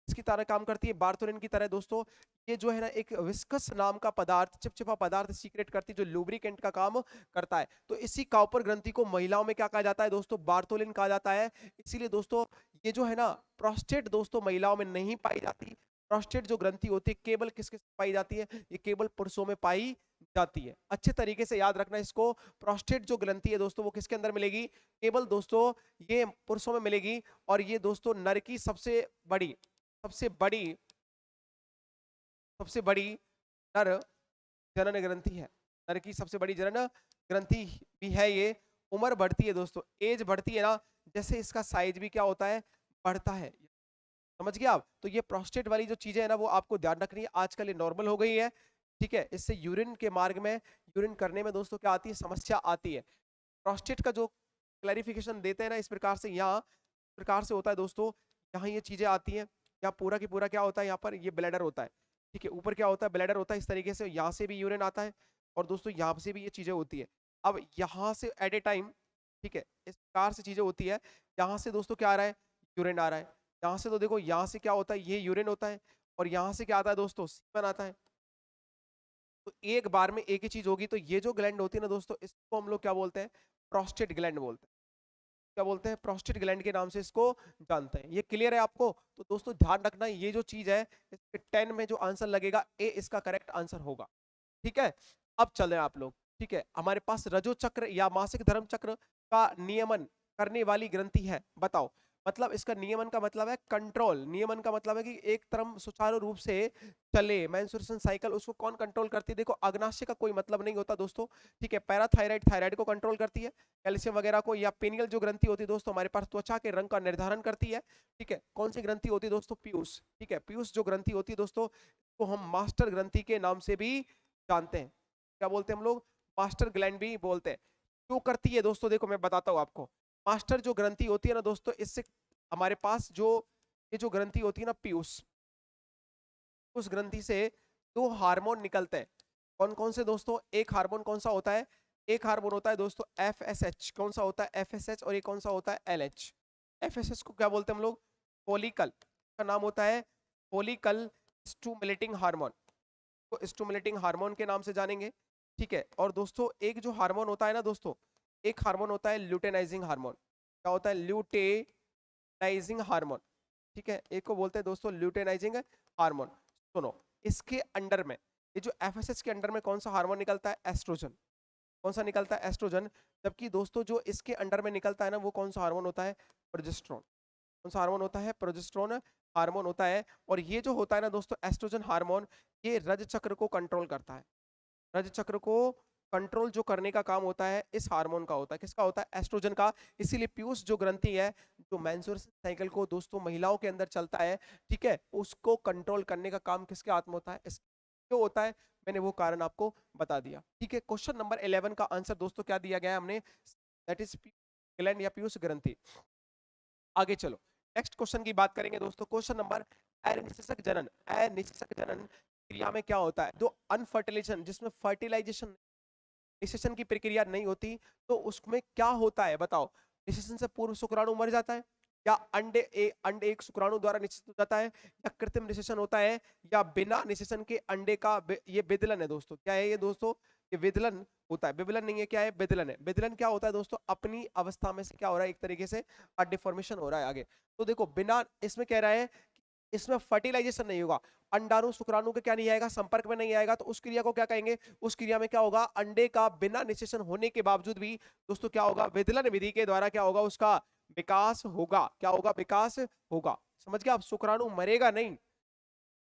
[SPEAKER 1] इसकी तरह काम करती है, बार्थोलिन की तरह दोस्तों। ये जो है ना एक विस्कस नाम का पदार्थ, चिपचिपा पदार्थ सीक्रेट करती है, जो लुब्रिकेंट का काम करता है। तो इसी काउपर ग्रंथि को महिलाओं में क्या कहा जाता है दोस्तों, बार्थोलिन कहा जाता है। इसीलिए दोस्तों ये जो है ना प्रोस्टेट दोस्तों महिलाओं में नहीं पाई जाती, प्रोस्टेट जो ग्रंथि होती है केवल किसके पाई जाती है, ये केवल पुरुषों में पाई जाती है। अच्छे तरीके से याद रखना इसको, प्रोस्टेट जो ग्रंथि है दोस्तों वो किसके अंदर मिलेगी, केवल दोस्तों ये पुरुषों में मिलेगी। और ये दोस्तों नर की सबसे बड़ी सबसे बड़ी नर जनन ग्रंथि है, नर की सबसे बड़ी जनन ग्रंथि भी है ये। उम्र बढ़ती है दोस्तों, एज बढ़ती है ना, जैसे इसका साइज भी क्या होता है, बढ़ता है। समझ गए आप, तो ये प्रोस्टेट वाली जो चीजें है ना वो आपको ध्यान रखनी है, आजकल ये नॉर्मल हो गई है, ठीक है। इससे यूरिन के मार्ग में, यूरिन करने में दोस्तों क्या आती है, समस्या आती है। प्रोस्टेट का जो क्लैरिफिकेशन देते हैं ना इस प्रकार से यहाँ, प्रकार से होता है दोस्तों, यहाँ ये चीजें आती हैं, यहाँ पूरा की पूरा क्या होता है, यहाँ पर ये ब्लैडर होता है, ठीक है, ऊपर क्या होता है, ब्लैडर होता है, इस तरीके से यहाँ से भी यूरिन आता है, और दोस्तों यहाँ से भी ये चीजें होती है। अब यहाँ से एट ए टाइम, ठीक है, इस प्रकार से चीजें होती है, यहाँ से दोस्तों क्या आ रहा है, यूरिन आ रहा है, यहाँ से तो देखो यहाँ से क्या होता है, ये यूरिन होता है, और यहाँ से क्या आता है दोस्तों, सीमन आता है। तो एक बार में एक ही चीज होगी, तो ये जो ग्लैंड होती है ना दोस्तों, इसको हम लोग क्या बोलते हैं, प्रोस्टेट ग्लैंड बोलते हैं। क्या बोलते हैं, प्रोस्टेट ग्लैंड के नाम से इसको जानते हैं। ये क्लियर है आपको? तो दोस्तों ध्यान रखना, ये जो चीज है, इसके 10 में जो आंसर लगेगा, ए इसका करेक्ट आंसर होगा। ठीक है, अब चलें आप लोग। ठीक है, हमारे पास रजो चक्र या मासिक धर्म चक्र का नियमन करने वाली ग्रंथि है, बताओ। मतलब इसका नियमन का मतलब है कंट्रोल, नियमन का मतलब है कि एक तरफ सुचारू रूप से चले मेंस्ट्रुएशन साइकिल, उसको कौन कंट्रोल करती है? देखो अग्नाशय का कोई मतलब नहीं होता दोस्तों, ठीक है, पैराथायराइड थायराइड को कंट्रोल करती है, कैल्शियम वगैरह को, या पेनियल जो ग्रंथि होती है दोस्तों हमारे पास त्वचा के रंग का निर्धारण करती है। ठीक है, कौन सी ग्रंथि होती है दोस्तों? पीयूष। ठीक है, पीयूष जो ग्रंथि होती है दोस्तों, को हम मास्टर ग्रंथि के नाम से भी जानते हैं। क्या बोलते हैं हम लोग? मास्टर ग्लैंड भी बोलते हैं। क्यों करती है दोस्तों? देखो मैं बताता हूँ आपको। मास्टर जो ग्रंथि होती है ना दोस्तों, इससे हमारे पास जो ये जो ग्रंथि होती है ना पीयूष, उस ग्रंथि से दो हार्मोन निकलते हैं। कौन कौन से दोस्तों? एक हार्मोन कौन सा होता है? एक हार्मोन होता है दोस्तों एफएसएच। कौन सा होता है? एफएसएच। और ये कौन सा होता है? एलएच। एफएसएच को क्या बोलते हैं हम लोग? फोलिकल का नाम होता है, फोलिकल स्टिमुलेटिंग हार्मोन, को स्टिमुलेटिंग हार्मोन के नाम से जानेंगे। ठीक है, और दोस्तों एक जो हार्मोन होता है ना दोस्तों, एक हार्मोन होता है ल्यूटेनाइजिंग हार्मोन। क्या होता है? Luteinising hormone. ठीक है, एक को बोलते हैं दोस्तों ल्यूटेनाइजिंग हार्मोन। सुनो, इसके अंडर में, ये जो एफएसएच के अंडर में कौन सा हार्मोन निकलता है? एस्ट्रोजन। कौन सा निकलता है? एस्ट्रोजन। जबकि दोस्तों जो इसके अंडर में निकलता है ना, वो कौन सा हार्मोन होता है? प्रोजेस्टेरोन। कौन सा हार्मोन होता है? प्रोजेस्टेरोन हार्मोन होता है। और ये जो होता है ना दोस्तों एस्ट्रोजन हार्मोन, ये रज चक्र को कंट्रोल करता है। रज चक्र को कंट्रोल जो करने का काम होता है इस हार्मोन का होता है। किसका होता है? एस्ट्रोजन का। इसीलिए पीयूष जो ग्रंथि है, जो मेंस्ट्रुएशन साइकिल को दोस्तों महिलाओं के अंदर चलता है, ठीक है, उसको कंट्रोल करने का काम किसके हाथ में होता है? इस क्यों होता है? मैंने वो कारण आपको बता दिया। ठीक है, क्वेश्चन नंबर 11 का आंसर दोस्तों क्या दिया गया है हमने? दैट इज ग्लैंड या पीयूष ग्रंथि। आगे चलो, नेक्स्ट क्वेश्चन की बात करेंगे दोस्तों। क्वेश्चन नंबर, अनिषेचक जनन, अनिषेचक जनन क्रिया में क्या होता है? जो अनफर्टिलाइजेशन, जिसमें फर्टिलाइजेशन निषेचन की प्रक्रिया नहीं होती, तो उसमें क्या होता है बताओ? निषेचन से पूर्व शुक्राणु मर जाता है, या अंडे एक शुक्राणु द्वारा निषेचित हो जाता है, या कृत्रिम निषेचन होता है, या बिना निषेचन के अंडे का ये विदलन है दोस्तों। क्या है ये दोस्तों? ये विदलन होता है। विदलन नहीं है, क्या है? विदलन है। विदलन क्या होता है दोस्तों? अपनी अवस्था में से क्या हो रहा है? एक तरीके से डिफॉर्मेशन हो रहा है आगे। तो देखो बिना, इसमें कह रहा है इसमें फर्टिलाइजेशन नहीं होगा, अंडाणु शुक्राणु के क्या नहीं आएगा? संपर्क में नहीं आएगा, तो उस क्रिया को क्या कहेंगे? उस क्रिया में क्या होगा? अंडे का बिना निषेचन होने के बावजूद भी दोस्तों क्या होगा? विदलन विधि के द्वारा क्या होगा? उसका विकास होगा। क्या होगा? विकास होगा। समझ गया? अब शुक्राणु मरेगा नहीं,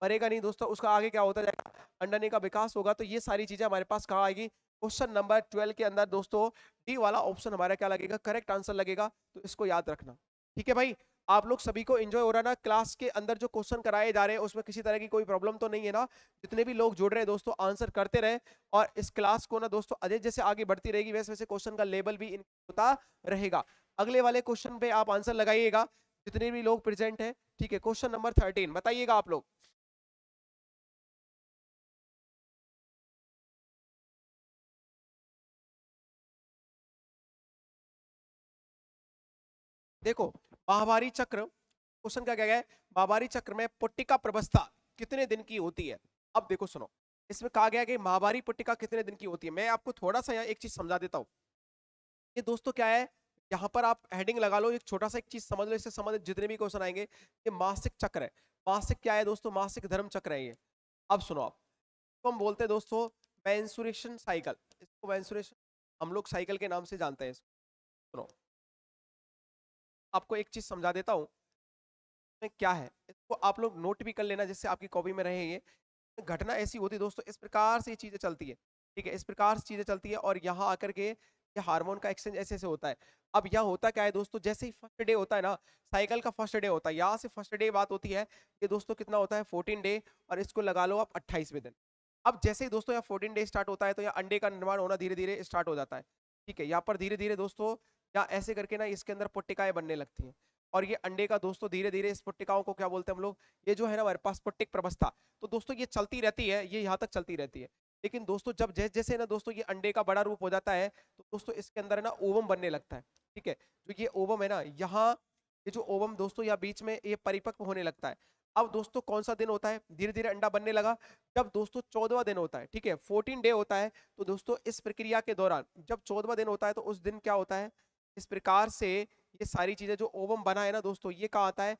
[SPEAKER 1] मरेगा नहीं दोस्तों, उसका आगे क्या होता जाएगा? अंडाणु का विकास होगा। तो ये सारी चीजें हमारे पास कहाँ आएगी? क्वेश्चन नंबर 12 के अंदर दोस्तों डी वाला ऑप्शन हमारा क्या लगेगा? करेक्ट आंसर लगेगा। तो इसको याद रखना। ठीक है भाई, आप लोग सभी को एंजॉय हो रहा है ना? क्लास के अंदर जो क्वेश्चन कराए जा रहे हैं उसमें किसी तरह की कोई प्रॉब्लम तो नहीं है ना? जितने भी लोग जुड़ रहे हैं दोस्तों, आंसर करते रहे, और इस क्लास को ना दोस्तों अजय जैसे आगे बढ़ती रहेगी, वैसे वैसे क्वेश्चन का लेवल भी होता रहेगा। अगले वाले क्वेश्चन पे आप आंसर लगाइएगा, जितने भी लोग प्रेजेंट हैं। ठीक है, क्वेश्चन नंबर 13 बताइएगा आप लोग। देखो, माहवारी चक्र, क्वेश्चन क्या गया है? माहवारी चक्र में पुट्टिका प्रवस्था कितने दिन की होती है? अब देखो सुनो, इसमें कहा गया कि माहवारी पुट्टिका कितने दिन की होती है। मैं आपको थोड़ा सा यहाँ एक चीज समझा देता हूँ। ये दोस्तों क्या है, यहाँ पर आप हेडिंग लगा लो, एक छोटा सा एक चीज समझ लो, इससे संबंधित जितने भी क्वेश्चन आएंगे। ये मासिक चक्र है। मासिक क्या है दोस्तों? मासिक धर्म चक्र है ये। अब सुनो आप, तो हम बोलते हैं दोस्तों मेंस्ट्रुएशन साइकिल, इसको मेंस्ट्रुएशन हम लोग साइकिल के नाम से जानते हैं इसको। सुनो, आपको एक चीज समझा देता हूँ में क्या है, इसको आप लोग नोट भी कर लेना जिससे आपकी कॉपी में रहे। ये घटना ऐसी होती है दोस्तों, इस प्रकार से ये चीजें चलती है। ठीक है, इस प्रकार से चीजें चलती है, और यहाँ आकर के ये हार्मोन का एक्सचेंज ऐसे ऐसे होता है। अब यहाँ होता क्या है दोस्तों, जैसे ही फर्स्ट डे होता है ना, साइकिल का फर्स्ट डे होता है, यहाँ से फर्स्ट डे बात होती है, ये दोस्तों कितना होता है? 14 डे, और इसको लगा लो आप 28वें दिन। अब जैसे ही दोस्तों यहाँ 14 डे स्टार्ट होता है, तो यहाँ अंडे का निर्माण होना धीरे धीरे स्टार्ट हो जाता है। ठीक है, यहाँ पर धीरे धीरे दोस्तों, यहाँ ऐसे करके ना इसके अंदर पुट्टिकाएं बनने लगती हैं। और ये अंडे का दोस्तों धीरे धीरे इस पुट्टिकाओं को क्या बोलते हैं हम लोग, ये जो है ना हमारे पास पुट्टिक प्रवस्था। तो दोस्तों ये चलती रहती है, ये यहाँ तक चलती रहती है। लेकिन दोस्तों जब जैसे जैसे ना दोस्तों ये अंडे का बड़ा रूप हो जाता है, तो दोस्तों इसके अंदर है ना ओवम बनने लगता है। ठीक है, जो ये ओवम है ना यहाँ, ये जो ओवम दोस्तों यहाँ बीच में ये परिपक्व होने लगता है। अब दोस्तों कौन सा दिन होता है धीरे धीरे अंडा बनने लगा, जब दोस्तों 14वां दिन होता है, ठीक है 14 डे होता है। तो दोस्तों इस प्रक्रिया के दौरान जब 14वां दिन होता है, तो उस दिन क्या होता है, इस प्रकार से ये सारी चीजें जो ओवम बना है ना दोस्तों, ये कहाँ आता है,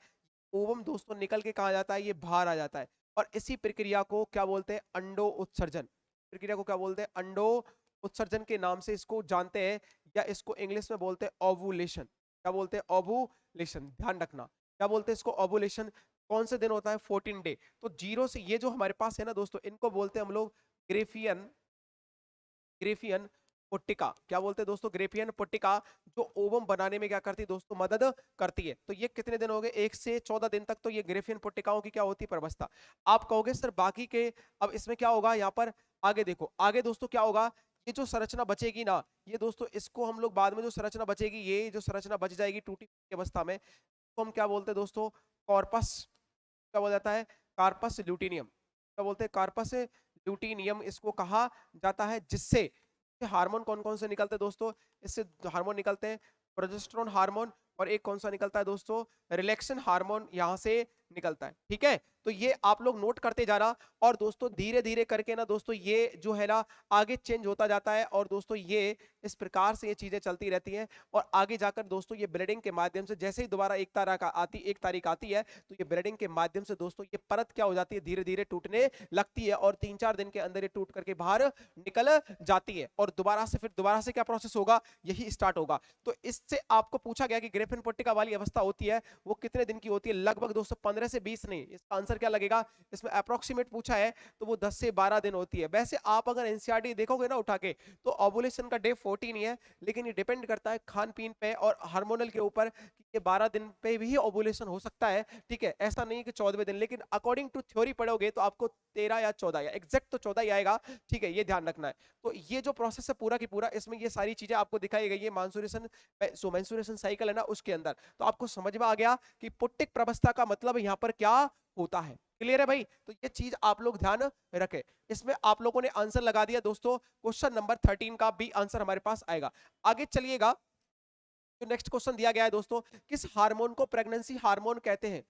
[SPEAKER 1] ओवम दोस्तों निकल के कहा जाता है, ये बाहर आ जाता है। और इसी प्रक्रिया को क्या बोलते हैं, अंडो उत्सर्जन। प्रक्रिया को क्या बोलते हैं, अंडो उत्सर्जन के नाम से इसको जानते हैं, या इसको इंग्लिश में बोलते हैं ओवुलेशन। क्या बोलते हैं, ओवुलेशन, ध्यान रखना। क्या बोलते हैं इसको, ओवुलेशन। कौन से दिन होता है, 14 डे। तो जीरो से ये जो हमारे पास है ना दोस्तों, इनको बोलते हैं हम लोग ग्रेफियन, ग्रेफियन पुट्टिका। क्या बोलते हैं दोस्तों, ग्रेफियन पुट्टिका, जो ओवम बनाने में क्या करती है दोस्तों, मदद करती है। तो ये कितने दिन हो गए, 1 से 14 दिन तक तो ये ग्रेफियन पुट्टिकाओं की क्या होती है, प्रवस्था। आप कहोगे सर बाकी के, अब इसमें क्या होगा, यहाँ पर आगे देखो, आगे दोस्तों क्या होगा, ये जो संरचना बचेगी ना, ये दोस्तों इसको हम लोग बाद में जो संरचना बचेगी, ये जो संरचना बच जाएगी टूटी की अवस्था में, तो हम क्या बोलते हैं दोस्तों, कॉर्पस, क्या बोला जाता है, कार्पस ल्यूटिनियम। क्या बोलते हैं, कार्पस ल्यूटिनियम इसको कहा जाता है। जिससे हार्मोन कौन कौन से निकलते हैं दोस्तों, इससे हार्मोन निकलते हैं, प्रोजेस्टेरोन हार्मोन, और एक कौन सा निकलता है दोस्तों, रिलैक्सेशन हार्मोन यहां से निकलता है। ठीक है, तो ये आप लोग नोट करते जाना। और दोस्तों धीरे धीरे करके ना दोस्तों ये जो है ना आगे चेंज होता जाता है, और दोस्तों ये इस प्रकार से ये चीजें चलती रहती हैं। और आगे जाकर दोस्तों ये ब्रीडिंग के माध्यम से, जैसे ही दोबारा एक तारीख आती है, तो ये ब्रीडिंग के माध्यम से दोस्तों ये परत क्या हो जाती है, धीरे धीरे टूटने लगती है, और 3-4 दिन के अंदर ये टूट करके बाहर निकल जाती है। और दोबारा से क्या प्रोसेस होगा, यही स्टार्ट होगा। तो इससे आपको पूछा गया कि ग्रेफिन पुट्टिका वाली अवस्था होती है वो कितने दिन की होती है, लगभग दोस्तों 15 से 20 नहीं, इसका आंसर क्या लगेगा, इसमें अप्रोक्सीमेट पूछा है तो वो 10 से 12 दिन होती है। वैसे आप अगर एनसीईआरटी देखोगे ना उठा के, तो ओवुलेशन का डे 14 ही है, लेकिन ये डिपेंड करता है खान पीन पे और हार्मोनल के ऊपर कि ये 12 दिन पे भी ओवुलेशन हो सकता है। ठीक है, ऐसा नहीं कि 14वें दिन, लेकिन अकॉर्डिंग टू थ्योरी पढ़ोगे तो आपको 13 या 14 या एग्जैक्ट तो 14 ही आएगा। ठीक है, ये ध्यान रखना है। तो ये जो प्रोसेस है पूरा की पूरा, इसमें ये सारी चीजें आपको दिखाई गई है मांसुरेशन, मेंस्ट्रुएशन साइकिल है ना उसके अंदर। तो आपको समझ में आ गया कि पुट्टिक प्रवस्था का मतलब यहाँ पर क्या होता है। क्लियर है भाई, तो ये चीज आप लोग ध्यान रखें। इसमें आप लोगों ने आंसर लगा दिया दोस्तों, क्वेश्चन नंबर 13 का भी आंसर हमारे पास आएगा। आगे चलिएगा, जो नेक्स्ट क्वेश्चन दिया गया है दोस्तों, किस हार्मोन को प्रेगनेंसी हार्मोन कहते हैं।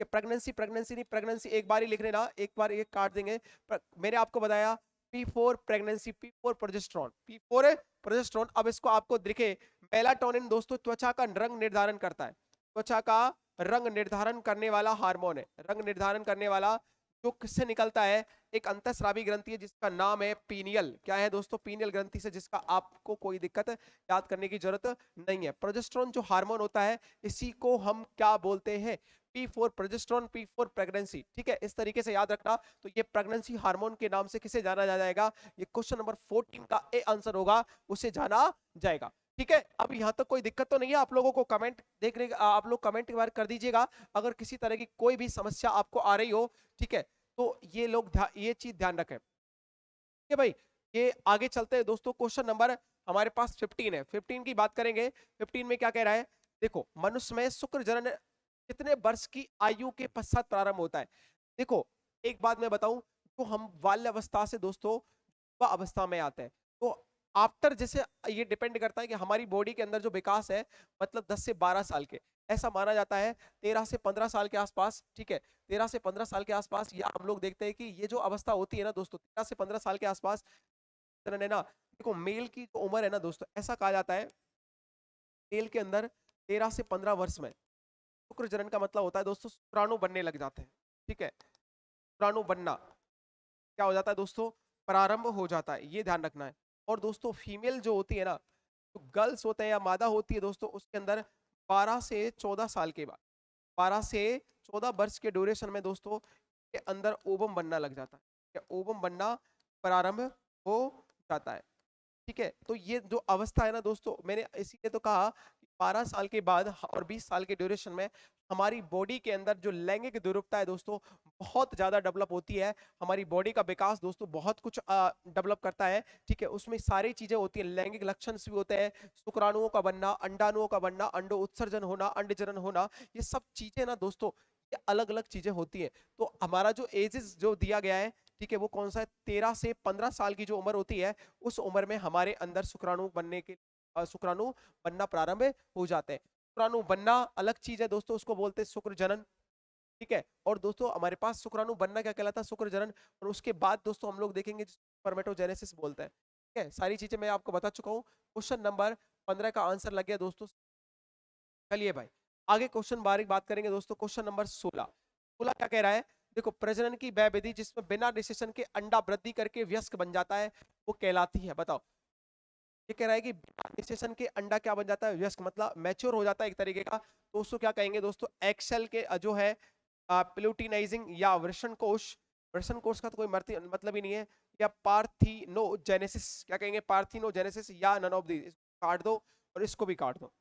[SPEAKER 1] प्रेगनेंसी प्रेगनेंसी नहीं, प्रेगनेंसी एक बार ही लिख लेना, एक बार ये काट देंगे। मैंने आपको बताया P4 pregnancy, P4 progesterone, P4 progesterone. अब इसको आपको दिखे, मेलाटोनिन दोस्तों त्वचा का रंग निर्धारण करता है, त्वचा का रंग निर्धारण करने वाला हार्मोन है। रंग निर्धारण करने वाला जो किससे निकलता है, एक अंतःस्रावी ग्रंथि है जिसका नाम है पीनियल। क्या है दोस्तों, पीनियल ग्रंथि से, जिसका आपको कोई दिक्कत याद करने की जरूरत नहीं है। प्रोजेस्टेरोन जो हार्मोन होता है, इसी को हम क्या बोलते हैं, P4 प्रोजेस्टेरोन, P4 प्रेगनेंसी। ठीक है, इस तरीके से याद रखना। तो ये प्रेगनेंसी हार्मोन के नाम से किसे जाना जाएगा, ये क्वेश्चन नंबर 14 का ए आंसर होगा, उसे जाना जाएगा। ठीक है, अब यहां तक कोई दिक्कत तो नहीं है आप लोगों को, कमेंट देखने आप लोग कमेंट एक बार कर दीजिएगा अगर किसी तरह की कोई भी समस्या आपको आ रही हो। ठीक है, तो ये लोग ये चीज ध्यान रखें। ठीक है भाई, ये आगे चलते हैं दोस्तों, क्वेश्चन नंबर हमारे पास 15 है, 15 की बात करेंगे। 15 में क्या कह रहा है, देखो मनुष्य में शुक्र जनन कितने वर्ष की आयु के पश्चात प्रारंभ होता है। देखो एक बात मैं बताऊं, तो हम बाल्य अवस्था से दोस्तों युवा अवस्था में आते हैं, तो आफ्टर, जैसे ये डिपेंड करता है कि हमारी बॉडी के अंदर जो विकास है, मतलब 10 से 12 साल के, ऐसा माना जाता है 13 से 15 साल के आसपास। ठीक है, 13 से 15 साल के आसपास, या हम लोग देखते हैं कि ये जो अवस्था होती है ना दोस्तों, 13 से 15 साल के आसपास है ना। देखो मेल की जो उम्र है ना दोस्तों, ऐसा कहा जाता है मेल के अंदर 13 से 15 वर्ष में शुक्र जनन का मतलब होता है दोस्तों शुक्राणु बनने लग जाते हैं। ठीक है, शुक्राणु बनना क्या हो जाता है दोस्तों, प्रारंभ हो जाता है, ये ध्यान रखना है। और दोस्तों फीमेल जो होती है ना, तो गर्ल्स होते हैं या मादा होती है दोस्तों, उसके अंदर 12 से 14 साल के बाद, 12 से 14 वर्ष के ड्यूरेशन में दोस्तों के अंदर ओवम बनना लग जाता है, ओवम बनना प्रारंभ हो जाता है। ठीक है, तो ये जो अवस्था है ना दोस्तों, मैंने इसीलिए तो कहा 12 साल के बाद और 20 साल के ड्यूरेशन में हमारी बॉडी के अंदर जो लैंगिक द्विरूपता है दोस्तों बहुत ज्यादा डेवलप होती है। हमारी बॉडी का विकास दोस्तों बहुत कुछ डेवलप करता है, ठीक है। उसमें सारी चीजें होती हैं, लैंगिक लक्षण भी होते हैं, शुक्राणुओं का बनना, अंडाणुओं का बनना, अंडो उत्सर्जन होना, अंडजनन होना, ये सब चीजें ना दोस्तों ये अलग अलग चीजें होती है। तो हमारा जो एजेस जो दिया गया है, ठीक है, वो कौन सा है, 13 से 15 साल की जो उम्र होती है, उस उम्र में हमारे अंदर शुक्राणु बनने के शुक्राणु बनना प्रारंभ हो जाते हैं। शुक्राणु बनना अलग चीज है दोस्तों, उसको बोलते हैं शुक्र जनन, ठीक है। और दोस्तों हमारे पास शुक्राणु बनना क्या कहलाता है, शुक्र जनन। और उसके बाद दोस्तों हम लोग देखेंगे स्पर्मेटोजेनेसिस बोलते हैं, ठीक है। सारी चीजें मैं आपको बता चुका हूँ। क्वेश्चन नंबर 15 का आंसर लग गया दोस्तों। चलिए भाई आगे क्वेश्चन बारीक बात करेंगे दोस्तों। क्वेश्चन नंबर 16, 16 क्या कह रहा है, देखो प्रजनन की वह विधि जिसमें बिना निषेचन के अंडा वृद्धि करके वयस्क बन जाता है वो कहलाती है, बताओ। ये कह रहा है कि बिना निषेचन के अंडा क्या बन जाता है, वयस्क मतलब मैच्योर हो जाता है एक तरीके का। तो उसको क्या कहेंगे दोस्तों, एक्सेल के जो है प्लूटिनाइजिंग या वृषण कोश, वृषण कोश का तो कोई मतलब ही नहीं है, या पार्थिनोजेनेसिस, क्या कहेंगे, पार्थिनोजेनेसिस या नन ऑफ दीज। काट दो और इसको भी काट दो।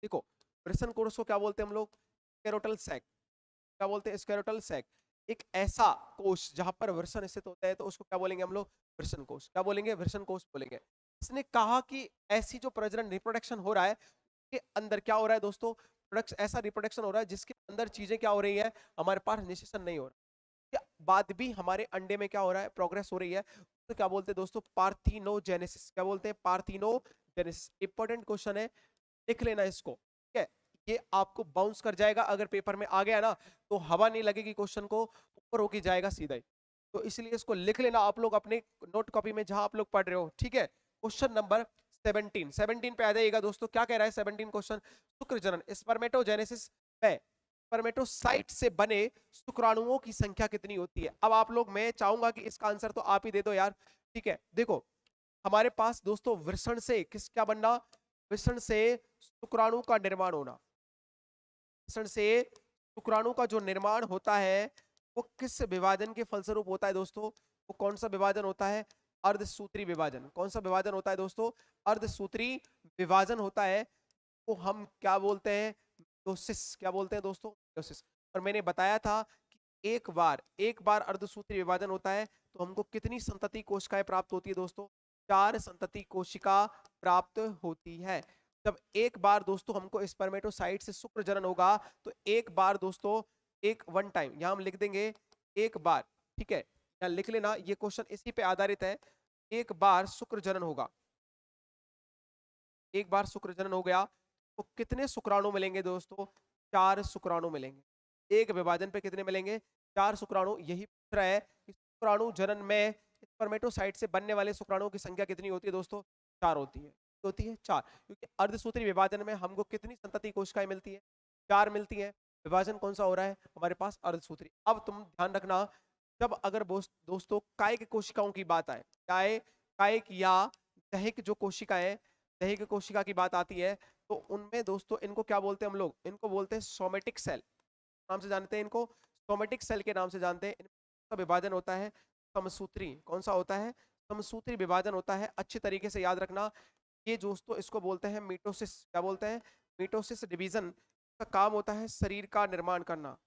[SPEAKER 1] देखो वृषण कोश को क्या बोलते हैं हम लोग, स्केरोटल सैक, क्या बोलते हैं, स्केरोटल सैक। एक ऐसा कोश जहां पर वृषण स्थित होता है तो उसको क्या बोलेंगे हम लोग, वृषण कोश, क्या बोलेंगे, वृषण कोश बोलेंगे। इसने कहा कि ऐसी जो प्रजनन रिप्रोडक्शन हो रहा है के अंदर क्या हो रहा है दोस्तों, प्रोडक्ट ऐसा रिप्रोडक्शन हो रहा है जिसके अंदर चीजें क्या हो रही है, हमारे पास निषेचन नहीं हो रहा, क्या बाद भी हमारे अंडे में क्या हो रहा है, प्रोग्रेस हो रही है। तो क्या बोलते हैं दोस्तों, पार्थिनोजेनेसिस, क्या बोलते हैं, पार्थिनोजेनेसिस। इंपॉर्टेंट क्वेश्चन है, लिख लेना इसको, ठीक है। ये आपको बाउंस कर जाएगा अगर पेपर में आ गया ना, तो हवा नहीं लगेगी क्वेश्चन को, ऊपर होके जाएगा सीधा ही। तो इसलिए इसको लिख लेना आप लोग अपने नोट कॉपी में जहां आप लोग पढ़ रहे हो, ठीक है। क्वेश्चन नंबर 17, 17 पे आ जाइएगा दोस्तों। क्या कह रहा है 17 क्वेश्चन, शुक्र जनन स्पर्मेटोजेनेसिस में स्पर्मेटोसाइट से बने शुक्राणुओं की संख्या कितनी होती है। अब आप लोग, मैं चाहूंगा कि इसका आंसर तो आप ही दे दो यार, ठीक है। देखो हमारे पास दोस्तों वृषण से किस क्या बनना, वृषण से शुक्राणु का निर्माण होना, वृषण से शुक्राणु का जो निर्माण होता है वो किस विभाजन के फलस्वरूप होता है दोस्तों, वो कौन सा विभाजन होता है, अर्धसूत्री विभाजन। कौन सा विभाजन होता है दोस्तों, अर्धसूत्री विभाजन होता है। तो हम क्या बोलते हैं, मियोसिस, क्या बोलते हैं दोस्तों, मियोसिस। और मैंने बताया था कि एक बार अर्धसूत्री विभाजन होता है तो हमको कितनी संतति कोशिकाएं प्राप्त होती है दोस्तों, 4 संतति कोशिका प्राप्त होती है। जब एक बार दोस्तों हमको स्पर्मेटोसाइट से शुक्र जनन होगा, तो एक बार दोस्तों, एक वन टाइम, यहां हम लिख देंगे एक बार, ठीक है, यहाँ लिख लेना, ये क्वेश्चन इसी पे आधारित है। एक बार शुक्र जनन होगा, एक बार शुक्र जनन हो गया तो कितने शुक्राणु मिलेंगे दोस्तों, 4 शुक्राणु मिलेंगे। एक विभाजन पे कितने मिलेंगे, 4 शुक्राणु। यही पूछ रहा है कि शुक्राणु जनन में स्पर्मेटोसाइट से बनने वाले शुक्राणुओं की संख्या कितनी होती है दोस्तों, 4 होती है, होती है 4। क्योंकि अर्धसूत्री विभाजन में हमको कितनी संतति कोशिकाएं मिलती है, 4 मिलती है। विभाजन कौन सा हो रहा है हमारे पास, अर्धसूत्री। अब तुम ध्यान रखना, जब अगर दोस्तों कायिक कोशिकाओं की बात आए, कायिक या दैहिक जो कोशिकाएं, दैहिक कोशिका की बात आती है, तो उनमें दोस्तों इनको क्या बोलते हैं हम लोग, इनको बोलते हैं सोमेटिक सेल नाम से जानते हैं, इनको सोमेटिक सेल के नाम से जानते हैं। इनका विभाजन होता है समसूत्री, कौन सा होता है, समसूत्री विभाजन होता है। अच्छे तरीके से याद रखना, ये दोस्तों इसको बोलते हैं मीटोसिस, क्या बोलते हैं, मीटोसिस डिवीजन का काम होता है शरीर का निर्माण करना,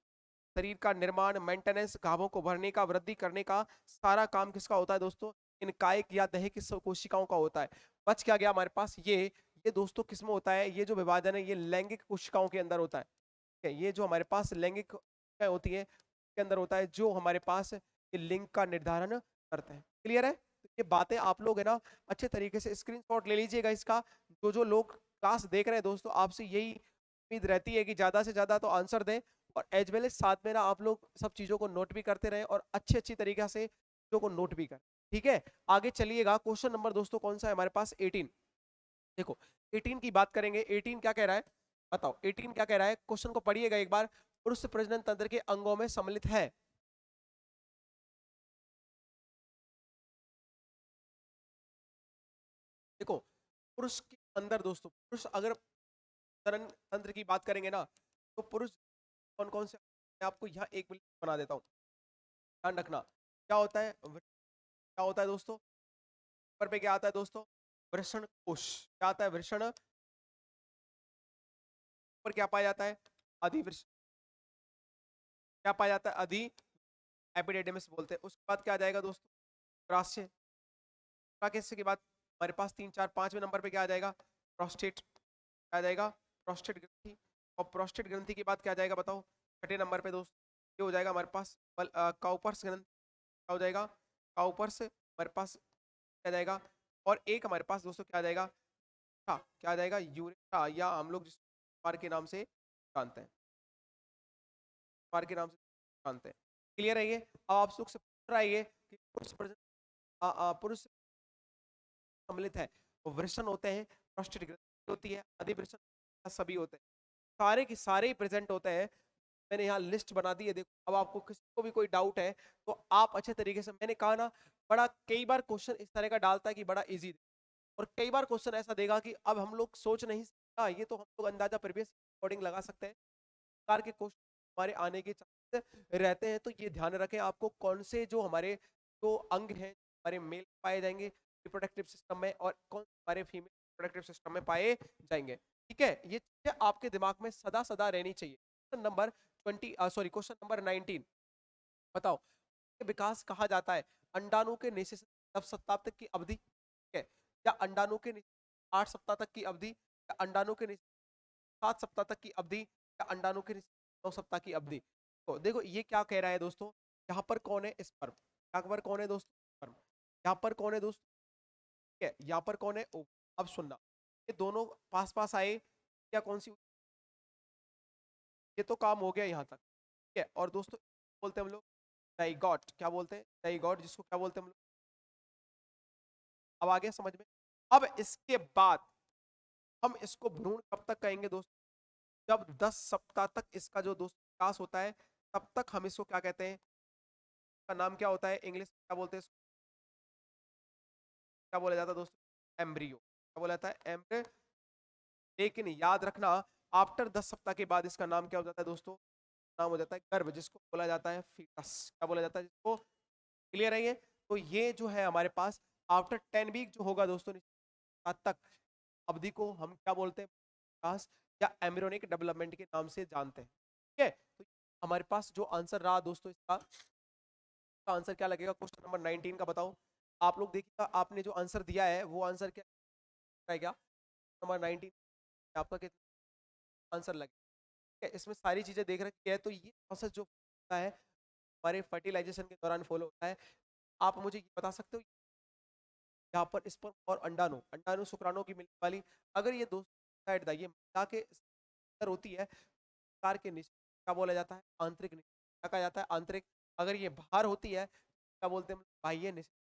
[SPEAKER 1] शरीर का निर्माण, मेंटेनेंस, घावों को भरने का, वृद्धि करने का सारा काम किसका होता है दोस्तों, इन कायिक या दैहिक कोशिकाओं का होता है। बच क्या गया हमारे पास, ये दोस्तों किसमें होता है, ये जो विभाजन है ये लैंगिक कोशिकाओं के अंदर होता है, ठीक है। ये जो हमारे पास लैंगिक कोशिकाएं होती है के अंदर होता है, जो हमारे पास ये लिंग का निर्धारण करते हैं। क्लियर है, तो ये बातें आप लोग है ना अच्छे तरीके से स्क्रीनशॉट ले लीजिएगा इसका। जो लोग क्लास देख रहे हैं दोस्तों, आपसे यही उम्मीद रहती है कि ज्यादा से ज्यादा तो आंसर दें, और एज वेल एज साथ में ना आप लोग सब चीजों को नोट भी करते रहें और अच्छी अच्छी तरीके से चीजों को नोट भी करें, ठीक है। आगे चलिएगा, क्वेश्चन नंबर दोस्तों कौन सा है हमारे पास, 18। देखो 18 की बात करेंगे, 18 क्या कह रहा है, बताओ 18 क्या कह रहा है, क्वेश्चन को पढ़िएगा एक बार। पुरुष प्रजनन तंत्र के अंगों में सम्मिलित है, देखो पुरुष के अंदर दोस्तों, पुरुष अगर प्रजनन तंत्र की बात करेंगे ना, तो पुरुष कौन कौन से, मैं आपको यहाँ एक मिनट बना देता हूँ, ध्यान रखना। क्या होता है, क्या होता है दोस्तों, ऊपर पे क्या आता है दोस्तों, वृषण कोश, क्या आता है, वृषण पर क्या पाया जाता है? अधिवृषण। क्या पाया जाता है? अधि एपिडेमिस बोलते हैं। उसके बाद क्या आ जाएगा दोस्तों? ग्रास्य। ग्रास्य के बाद हमारे पास 3 4 5वें नंबर पे क्या आ जाएगा? प्रोस्टेट आ जाएगा, प्रोस्टेट ग्रंथि। और प्रोस्टेट ग्रंथि के बाद क्या आ जाएगा बताओ? छठे नंबर पे दोस्त ये हो जाएगा हमारे पास काउपर्स ग्रंथि। क्या हो जाएगा? काउपर्स हमारे पास क्या आ जाएगा? और एक हमारे पास दोस्तों क्या आ जाएगा? क्या आ जाएगा? यूरेथ्रा, या हम लोग जिस बार के नाम से जानते हैं, बार के नाम से जानते हैं। क्लियर है ये? अब आप लोग से पूछ रहा है ये कि पुरुष सम्मिलित है, वो वृषण होते हैं, प्रोस्टेट ग्रंथि होती है, अधिवृषण सभी होते हैं, सारे के सारे प्रेजेंट होते हैं। मैंने यहाँ लिस्ट बना दी है, देखो। अब आपको किसी को भी कोई डाउट है तो आप अच्छे तरीके से, मैंने कहा ना, बड़ा कई बार क्वेश्चन इस तरह का डालता है कि बड़ा इजी, और कई बार क्वेश्चन ऐसा देगा कि अब हम लोग सोच नहीं सकता, ये तो हम लोग अंदाजा प्रीवियस अकॉर्डिंग लगा सकते हैं। प्रकार के क्वेश्चन हमारे आने के चांसेस रहते हैं, तो ये ध्यान रखें आपको कौन से जो हमारे जो अंग हैं हमारे मेल पाए जाएंगे रिप्रोडक्टिव सिस्टम में, और कौन हमारे फीमेल रिप्रोडक्टिव सिस्टम में पाए जाएंगे। ठीक है, ये चीजें आपके दिमाग में सदा सदा रहनी चाहिए। क्वेश्चन नंबर 19 बताओ, विकास कहा जाता है अंडाणु के निषेचन से 9 सप्ताह तक की अवधि, ठीक है, या अंडाणु के निषेचन 8 सप्ताह तक की अवधि, या अंडाणु के निषेचन 7 सप्ताह तक की अवधि, या अंडाणु के निषेचन 9 सप्ताह की अवधि। तो देखो ये क्या कह रहा है दोस्तों, यहाँ पर कौन है? स्पर्म। यहाँ पर कौन है दोस्तों? स्पर्म। यहाँ पर कौन है दोस्तों? ठीक है, यहाँ पर कौन है? ओ। अब सुनना, ये दोनों पास पास आए, क्या कौन सी? ये तो काम हो गया यहाँ तक, ठीक है। और दोस्तों बोलते हैं हम लोग डाइगॉट। क्या बोलते हैं? डाइगॉट, जिसको क्या बोलते हैं हम लोग? अब आ गया समझ में? अब इसके बाद हम इसको भ्रूण कब तक कहेंगे दोस्तों? जब 10 सप्ताह तक इसका जो दोस्त विकास होता है, तब तक हम इसको क्या कहते हैं? का नाम क्या होता है? इंग्लिश में क्या बोलते हैं इसको? क्या बोला जाता है दोस्तों? एम्ब्रियो। क्या बोला जाता है? एम्ब्रियो। लेकिन याद रखना, आफ्टर 10 सप्ताह के बाद इसका नाम क्या हो जाता है दोस्तों? नाम हो जाता है गर्भ, जिसको बोला जाता है फीटस। क्या बोला जाता है जिसको? क्लियर है ये? तो ये जो है हमारे पास आफ्टर 10 वीक जो होगा दोस्तों, तक अवधि को हम क्या बोलते हैं? विकास या एम्ब्रियोनिक डेवलपमेंट के नाम से जानते हैं। ठीक है, तो हमारे पास जो आंसर रहा दोस्तों, इसका आंसर क्या लगेगा? क्वेश्चन नंबर 19 का बताओ। आप लोग देखिएगा, आपने जो आंसर दिया है वो आंसर क्या है? क्या नंबर 19 आपका कितना आंसर लगे? ठीक है, इसमें सारी चीजें देख रखी है, तो ये प्रोसेस जो होता है हमारे फर्टिलाइजेशन के दौरान फॉलो होता है। आप मुझे ये बता सकते हो, यहाँ पर स्पर्म और अंडाणु, अंडाणु शुक्राणु की मिलने वाली, अगर ये दो साइड ये मिला के अंदर होती है, कार के नीचे क्या बोला जाता है? आंतरिक निषेचन। क्या कहा जाता है? आंतरिक। अगर ये बाहर होती है, क्या बोलते हैं? बाह्य निषेचन।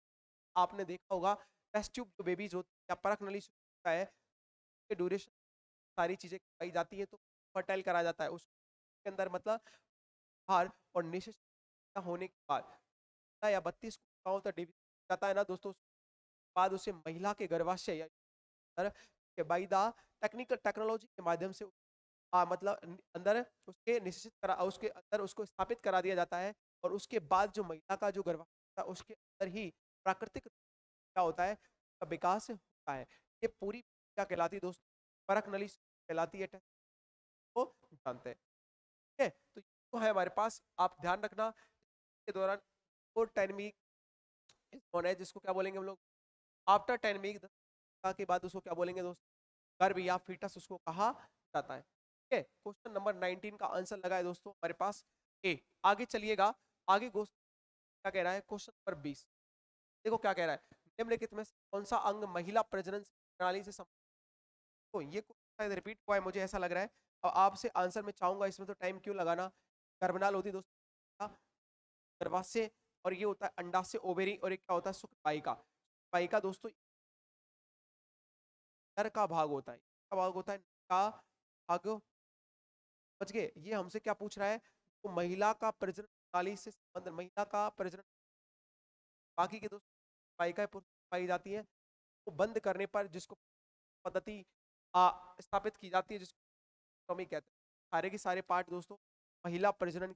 [SPEAKER 1] आपने देखा होगा टेस्ट ट्यूब जो बेबीज होती है या परख नली से होता है, के ड्यूरेशन सारी चीजें पाई जाती है, तो फर्टाइल करा जाता है उसके अंदर, मतलब बाहर। और निषेचन होने के बाद या 32 कोशिकाओं तक डिवीजन जाता है ना दोस्तों, उसके बाद उसे महिला के गर्भाशय या बाई द टेक्निकल टेक्नोलॉजी के माध्यम से मतलब अंदर उसके निश्चित करा, उसके अंदर उसको स्थापित करा दिया जाता है। और उसके बाद जो महिला का जो गर्भाशय था, उसके अंदर ही प्राकृतिक क्या होता है? का विकास होता है। ये पूरी क्या कहलाती है दोस्तों? परख नली कहलाती है। तो जानते हैं, ठीक है। तो ये तो है हमारे पास, आप ध्यान रखना के दौरान। और 10 वीक कौन है जिसको क्या बोलेंगे हम लोग? आफ्टर 10 वीक, 10 के बाद उसको क्या बोलेंगे दोस्तों? गर्भ या फीटस उसको कहा जाता है। ठीक है, क्वेश्चन नंबर 19 का आंसर लगा है दोस्तों हमारे पास ए। आगे चलिएगा, आगे क्या कह रहा है? क्वेश्चन नंबर 20 देखो क्या कह रहा है? निम्नलिखित में से कौन सा अंग महिला प्रजनन प्रणाली से तो ये शायद रिपीट हुआ है, मुझे ऐसा लग रहा है। और आपसे आंसर मैं चाहूंगा, इसमें तो टाइम क्यों लगाना। गर्भनाल होती है दोस्तों, गर्भाशय, और ये होता है अंडाशय ओवेरी, और एक क्या होता है? शुक्राणु वाहिका दोस्तों, नर का भाग होता है। का भाग होता है का भाग। समझ गए? ये हमसे क्या पूछ रहा है? तो महिला का प्रजनन प्रणाली से संबंध, महिला का प्रजनन, बाकी के दोस्तों वाहिकाएं पाई जाती है, वो बंद करने पर जिसको पद्धति स्थापित की जाती है, जिसको हम ही कहते हैं। सारे के सारे पार्ट दोस्तों महिला प्रजनन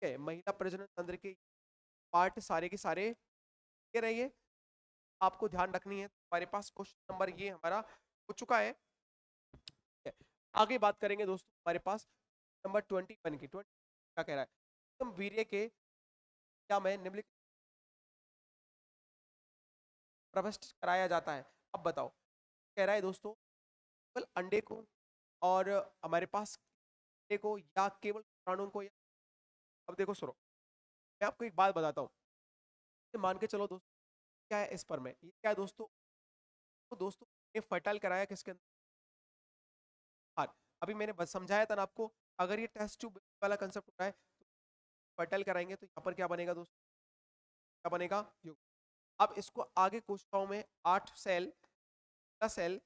[SPEAKER 1] के, महिला प्रजनन तंत्र के पार्ट सारे के सारे ये रहिए, आपको ध्यान रखनी है। हमारे पास क्वेश्चन नंबर ये हमारा हो चुका है। आगे बात करेंगे दोस्तों हमारे पास नंबर 21 की। 20 क्या कह रहा है? उत्तम वीर्य के क्या में निम्नलिखित प्रविष्ट कराया जाता है। अब बताओ, कह रहा है दोस्तों केवल अंडे को और हमारे पास अंडे को या केवल शुक्राणु को, या अब देखो सुनो, मैं आपको एक बात बताता हूँ। ये मान के चलो दोस्तों, क्या है इस पर में, ये क्या है दोस्तों, तो दोस्तों ये फर्टाइल कराया किसके अंदर? हाँ, अभी मैंने बस समझाया था ना आपको। अगर ये टेस्ट ट्यूब वाला कंसेप्ट होता है तो फर्टाइल कराएंगे तो यहाँ पर क्या बनेगा दोस्तों, क्या बनेगा युग। अब इसको आगे कोशिकाओं में 8 सेल, 10 सेल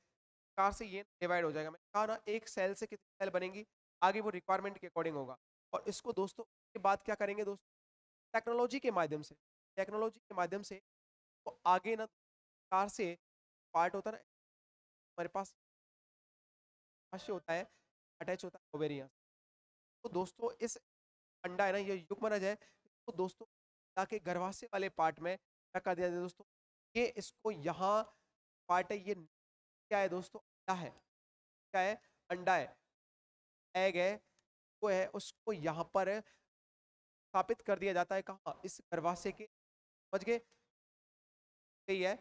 [SPEAKER 1] कार से ये डिवाइड हो जाएगा। मैंने कहा ना एक सेल से कितनी सेल बनेंगी, आगे वो रिक्वायरमेंट के अकॉर्डिंग होगा। और इसको दोस्तों के बाद क्या करेंगे दोस्तों, टेक्नोलॉजी के माध्यम से, टेक्नोलॉजी के माध्यम से वो आगे ना कार से पार्ट होता है ना हमारे पास हाशिया होता है, अटैच होता है ओवेरियन। तो दोस्तों इस अंडा है ना, ये युग्मनज है, तो दोस्तों ताकि गर्भाशय वाले पार्ट में क्या कर दिया जाए दोस्तों, ये इसको यहाँ पार्ट है, ये क्या है दोस्तों, अंडा है। क्या है? अंडा है, एग है, वो है, उसको यहाँ पर स्थापित कर दिया जाता है। कहाँ? इस गर्भाशय के, समझ गए, यही है।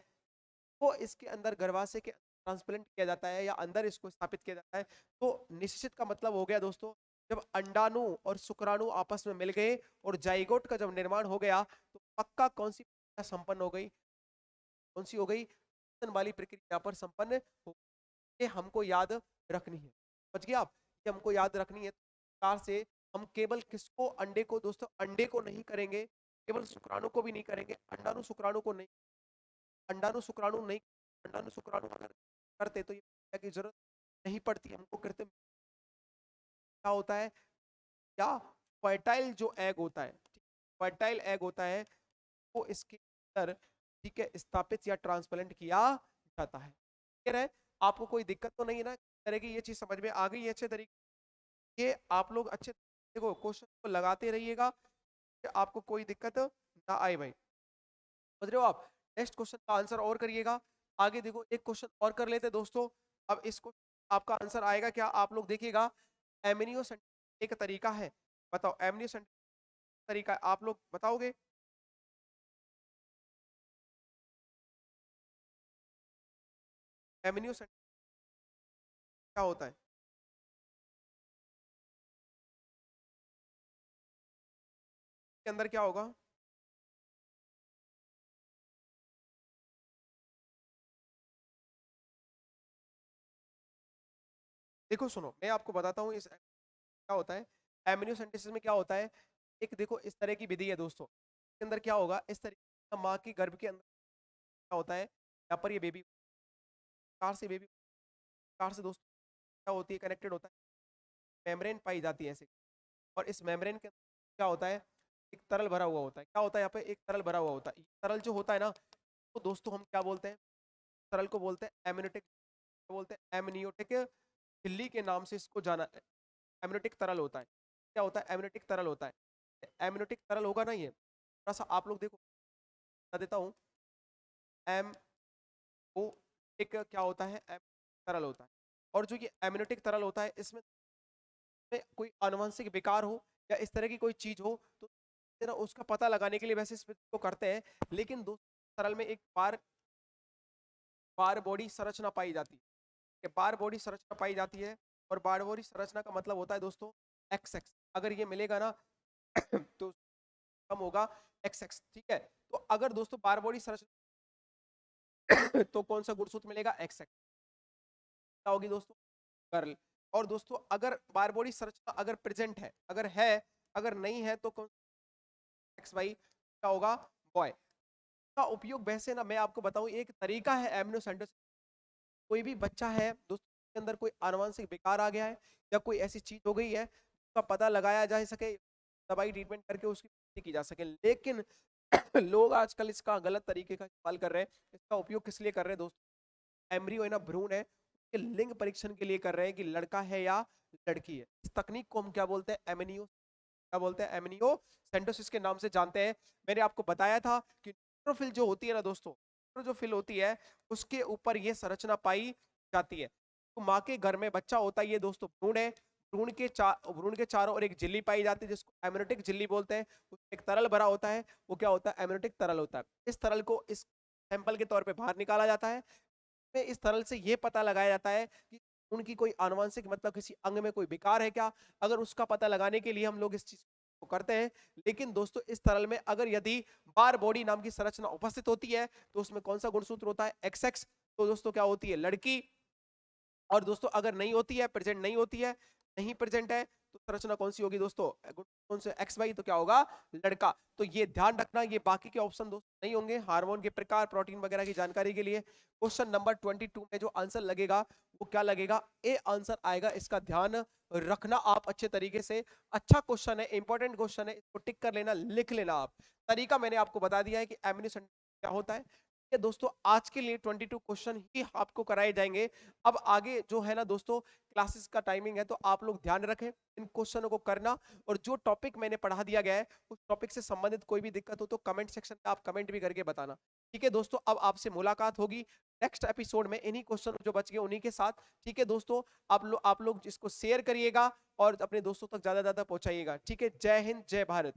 [SPEAKER 1] वो इसके अंदर गर्भाशय के ट्रांसप्लांट किया जाता है या अंदर इसको स्थापित किया जाता है। तो निश्चित का मतलब हो गया दोस्तों, जब अंडाणु और शुक्राणु आपस में मिल गए और जाइगोट का जब निर्माण हो गया तो पक्का कौन सी प्रक्रिया संपन्न हो गई, कौन सी हो गई, वाली प्रक्रिया यहाँ पर संपन्न हो। ये हमको याद रखनी है, समझ गए आप, ये हमको याद रखनी है। प्रकार से हम केवल किसको, अंडे को दोस्तों, अंडे को नहीं करेंगे, केवल शुक्राणु को भी नहीं करेंगे, अंडाणु शुक्राणु को नहीं, अंडाणु शुक्राणु नहीं, अंडाणु शुक्राणु अगर करते तो ये प्रक्रिया की जरूरत नहीं पड़ती हमको। करते क्या होता है, या फर्टाइल जो एग होता है, फर्टाइल एग होता है, वो इसके अंदर, ठीक है, स्थापित या ट्रांसप्लांट किया जाता है। क्लियर है? आपको कोई दिक्कत तो नहीं है ना, तरह की ये चीज समझ में आ गई है अच्छे तरीके? ये आप लोग अच्छे, देखो क्वेश्चन को लगाते रहिएगा कि आपको कोई दिक्कत ना आए भाई, समझ रहे हो आप? नेक्स्ट क्वेश्चन का आंसर और करिएगा। आगे देखो एक क्वेश्चन और कर लेते दोस्तों। अब इसको आपका आंसर आएगा क्या, आप लोग देखिएगा। एमिनियो एक तरीका है, बताओ एमिनियो तरीका है, आप लोग बताओगे? एमिनियो क्या होता है? के अंदर क्या होगा? देखो सुनो, मैं आपको बताता हूँ इस क्या होता है। एमिनियो सिंथेसिस में क्या होता है, एक देखो इस तरह की विधि है दोस्तों, इसके अंदर क्या होगा, इस तरीके माँ की गर्भ के अंदर क्या होता है, यहाँ पर ये बेबी कार से, बेबी कार से दोस्तों क्या होती है, कनेक्टेड होता है, मेम्ब्रेन पाई जाती है ऐसे। और इस मेम्ब्रेन के अंदर क्या होता है, एक तरल भरा हुआ होता है। क्या होता है यहाँ पे, एक तरल भरा हुआ होता है। ये तरल जो होता है ना, तो दोस्तों हम क्या बोलते हैं, तरल को बोलते हैं एमनियोटिक, बोलते हैं एमनियोटिक झिल्ली के नाम से इसको जाना, एमनियोटिक तरल होता है। क्या होता है, एमनियोटिक तरल होता है। एमनियोटिक तरल होगा ना, ये थोड़ा सा आप लोग देखो, बता देता हूँ। एम ओ एक क्या होता है, तरल होता है। और जो ये एमनियोटिक तरल होता है, इसमें कोई आनुवंशिक विकार हो या इस तरह की कोई चीज हो तो ना उसका पता लगाने के लिए वैसे इसको करते हैं। लेकिन दोस्तों तरल में एक बार बॉडी संरचना पाई जाती है, कि बार बॉडी संरचना पाई जाती है। और बार बॉडी संरचना का मतलब होता है दोस्तों एक्स एक्स, अगर ये मिलेगा ना तो कम होगा एक्स एक्स, ठीक है। तो अगर दोस्तों बार बॉडी संरचना तो कौन सा गुणसूत्र मिलेगा, एक्स एक्स। क्या होगी दोस्तों, गर्ल। और दोस्तों अगर बार बॉडी संरचना अगर प्रेजेंट है, अगर है, अगर नहीं है तो कौन, एक्स वाई, क्या होगा, बॉय। का उपयोग वैसे ना मैं आपको बताऊं, एक तरीका है एमिनो सेंटेंस। कोई भी बच्चा है दोस्तों के अंदर कोई आनुवंशिक विकार आ गया है या कोई ऐसी चीज हो गई है उसका पता लगाया जा सके, दवाई ट्रीटमेंट करके उसकी पुष्टि की जा सके। लेकिन लोग आजकल इसका गलत तरीके का इस्तेमाल कर रहे हैं। इसका उपयोग किस लिए कर रहे हैं दोस्तों, एम्ब्रियो है ना, भ्रूण है, उसके लिंग परीक्षण के लिए कर रहे हैं कि लड़का है या लड़की है। इस तकनीक को हम क्या बोलते हैं, एमिनियो, क्या बोलते हैं, एमिनियो सेंटोसिस के नाम से जानते हैं। मैंने आपको बताया था कि न्यूट्रोफिल जो होती है ना दोस्तों, जो फिल होती है उसके ऊपर ये संरचना पाई जाती है। तो माँ के घर में बच्चा होता है, ये दोस्तों भ्रूण है। भ्रूण के चारों ओर एक झिल्ली पाई जाती है जिसको एमनियोटिक झिल्ली बोलते हैं। उसमें एक तरल भरा होता है, वो क्या होता है, एमनियोटिक तरल होता है। इस तरल को इस सैंपल के तौर पे बाहर निकाला जाता है। में इस तरल से ये पता लगाया जाता है कि उनकी कोई आनुवंशिक मतलब किसी अंग में कोई विकार है क्या। अगर उसका पता लगाने के लिए हम लोग इस चीज को करते हैं। लेकिन दोस्तों इस तरल में अगर यदि बार बॉडी नाम की संरचना उपस्थित होती है तो उसमें कौन सा गुणसूत्र होता है, XX। तो दोस्तों क्या होती है, लड़की। और दोस्तों अगर नहीं होती है, प्रेजेंट नहीं होती है, नहीं प्रेजेंट है, तो संरचना कौन सी होगी दोस्तों, कौन से XY, तो क्या होगा, लड़का। तो ये ध्यान रखना, ये बाकी के ऑप्शन दोस्तों नहीं होंगे हार्मोन के प्रकार, प्रोटीन वगैरह की जानकारी के लिए। क्वेश्चन नंबर 22 में जो आंसर लगेगा वो क्या लगेगा, ए आंसर आएगा। इसका ध्यान रखना आप अच्छे तरीके से। अच्छा क्वेश्चन है, इंपॉर्टेंट क्वेश्चन है, इसको टिक कर लेना, लिख लेना आप। तरीका मैंने आपको बता दिया है कि एमिनो क्या होता है। ये दोस्तों आज के लिए 22 क्वेश्चन ही आपको कराए जाएंगे। अब आगे जो है ना दोस्तों, क्लासेस का टाइमिंग है, तो आप लोग ध्यान रखें इन क्वेश्चनों को करना। और जो टॉपिक मैंने पढ़ा दिया गया है उस टॉपिक से संबंधित कोई भी दिक्कत हो तो कमेंट सेक्शन में आप कमेंट भी करके बताना। ठीक है दोस्तों, अब आपसे मुलाकात होगी नेक्स्ट एपिसोड में इन्हीं क्वेश्चन जो बच गए उन्हीं के साथ। ठीक है दोस्तों, आप लोग इसको शेयर करिएगा और अपने दोस्तों तक ज्यादा ज्यादा पहुंचाइएगा। ठीक है, जय हिंद, जय भारत।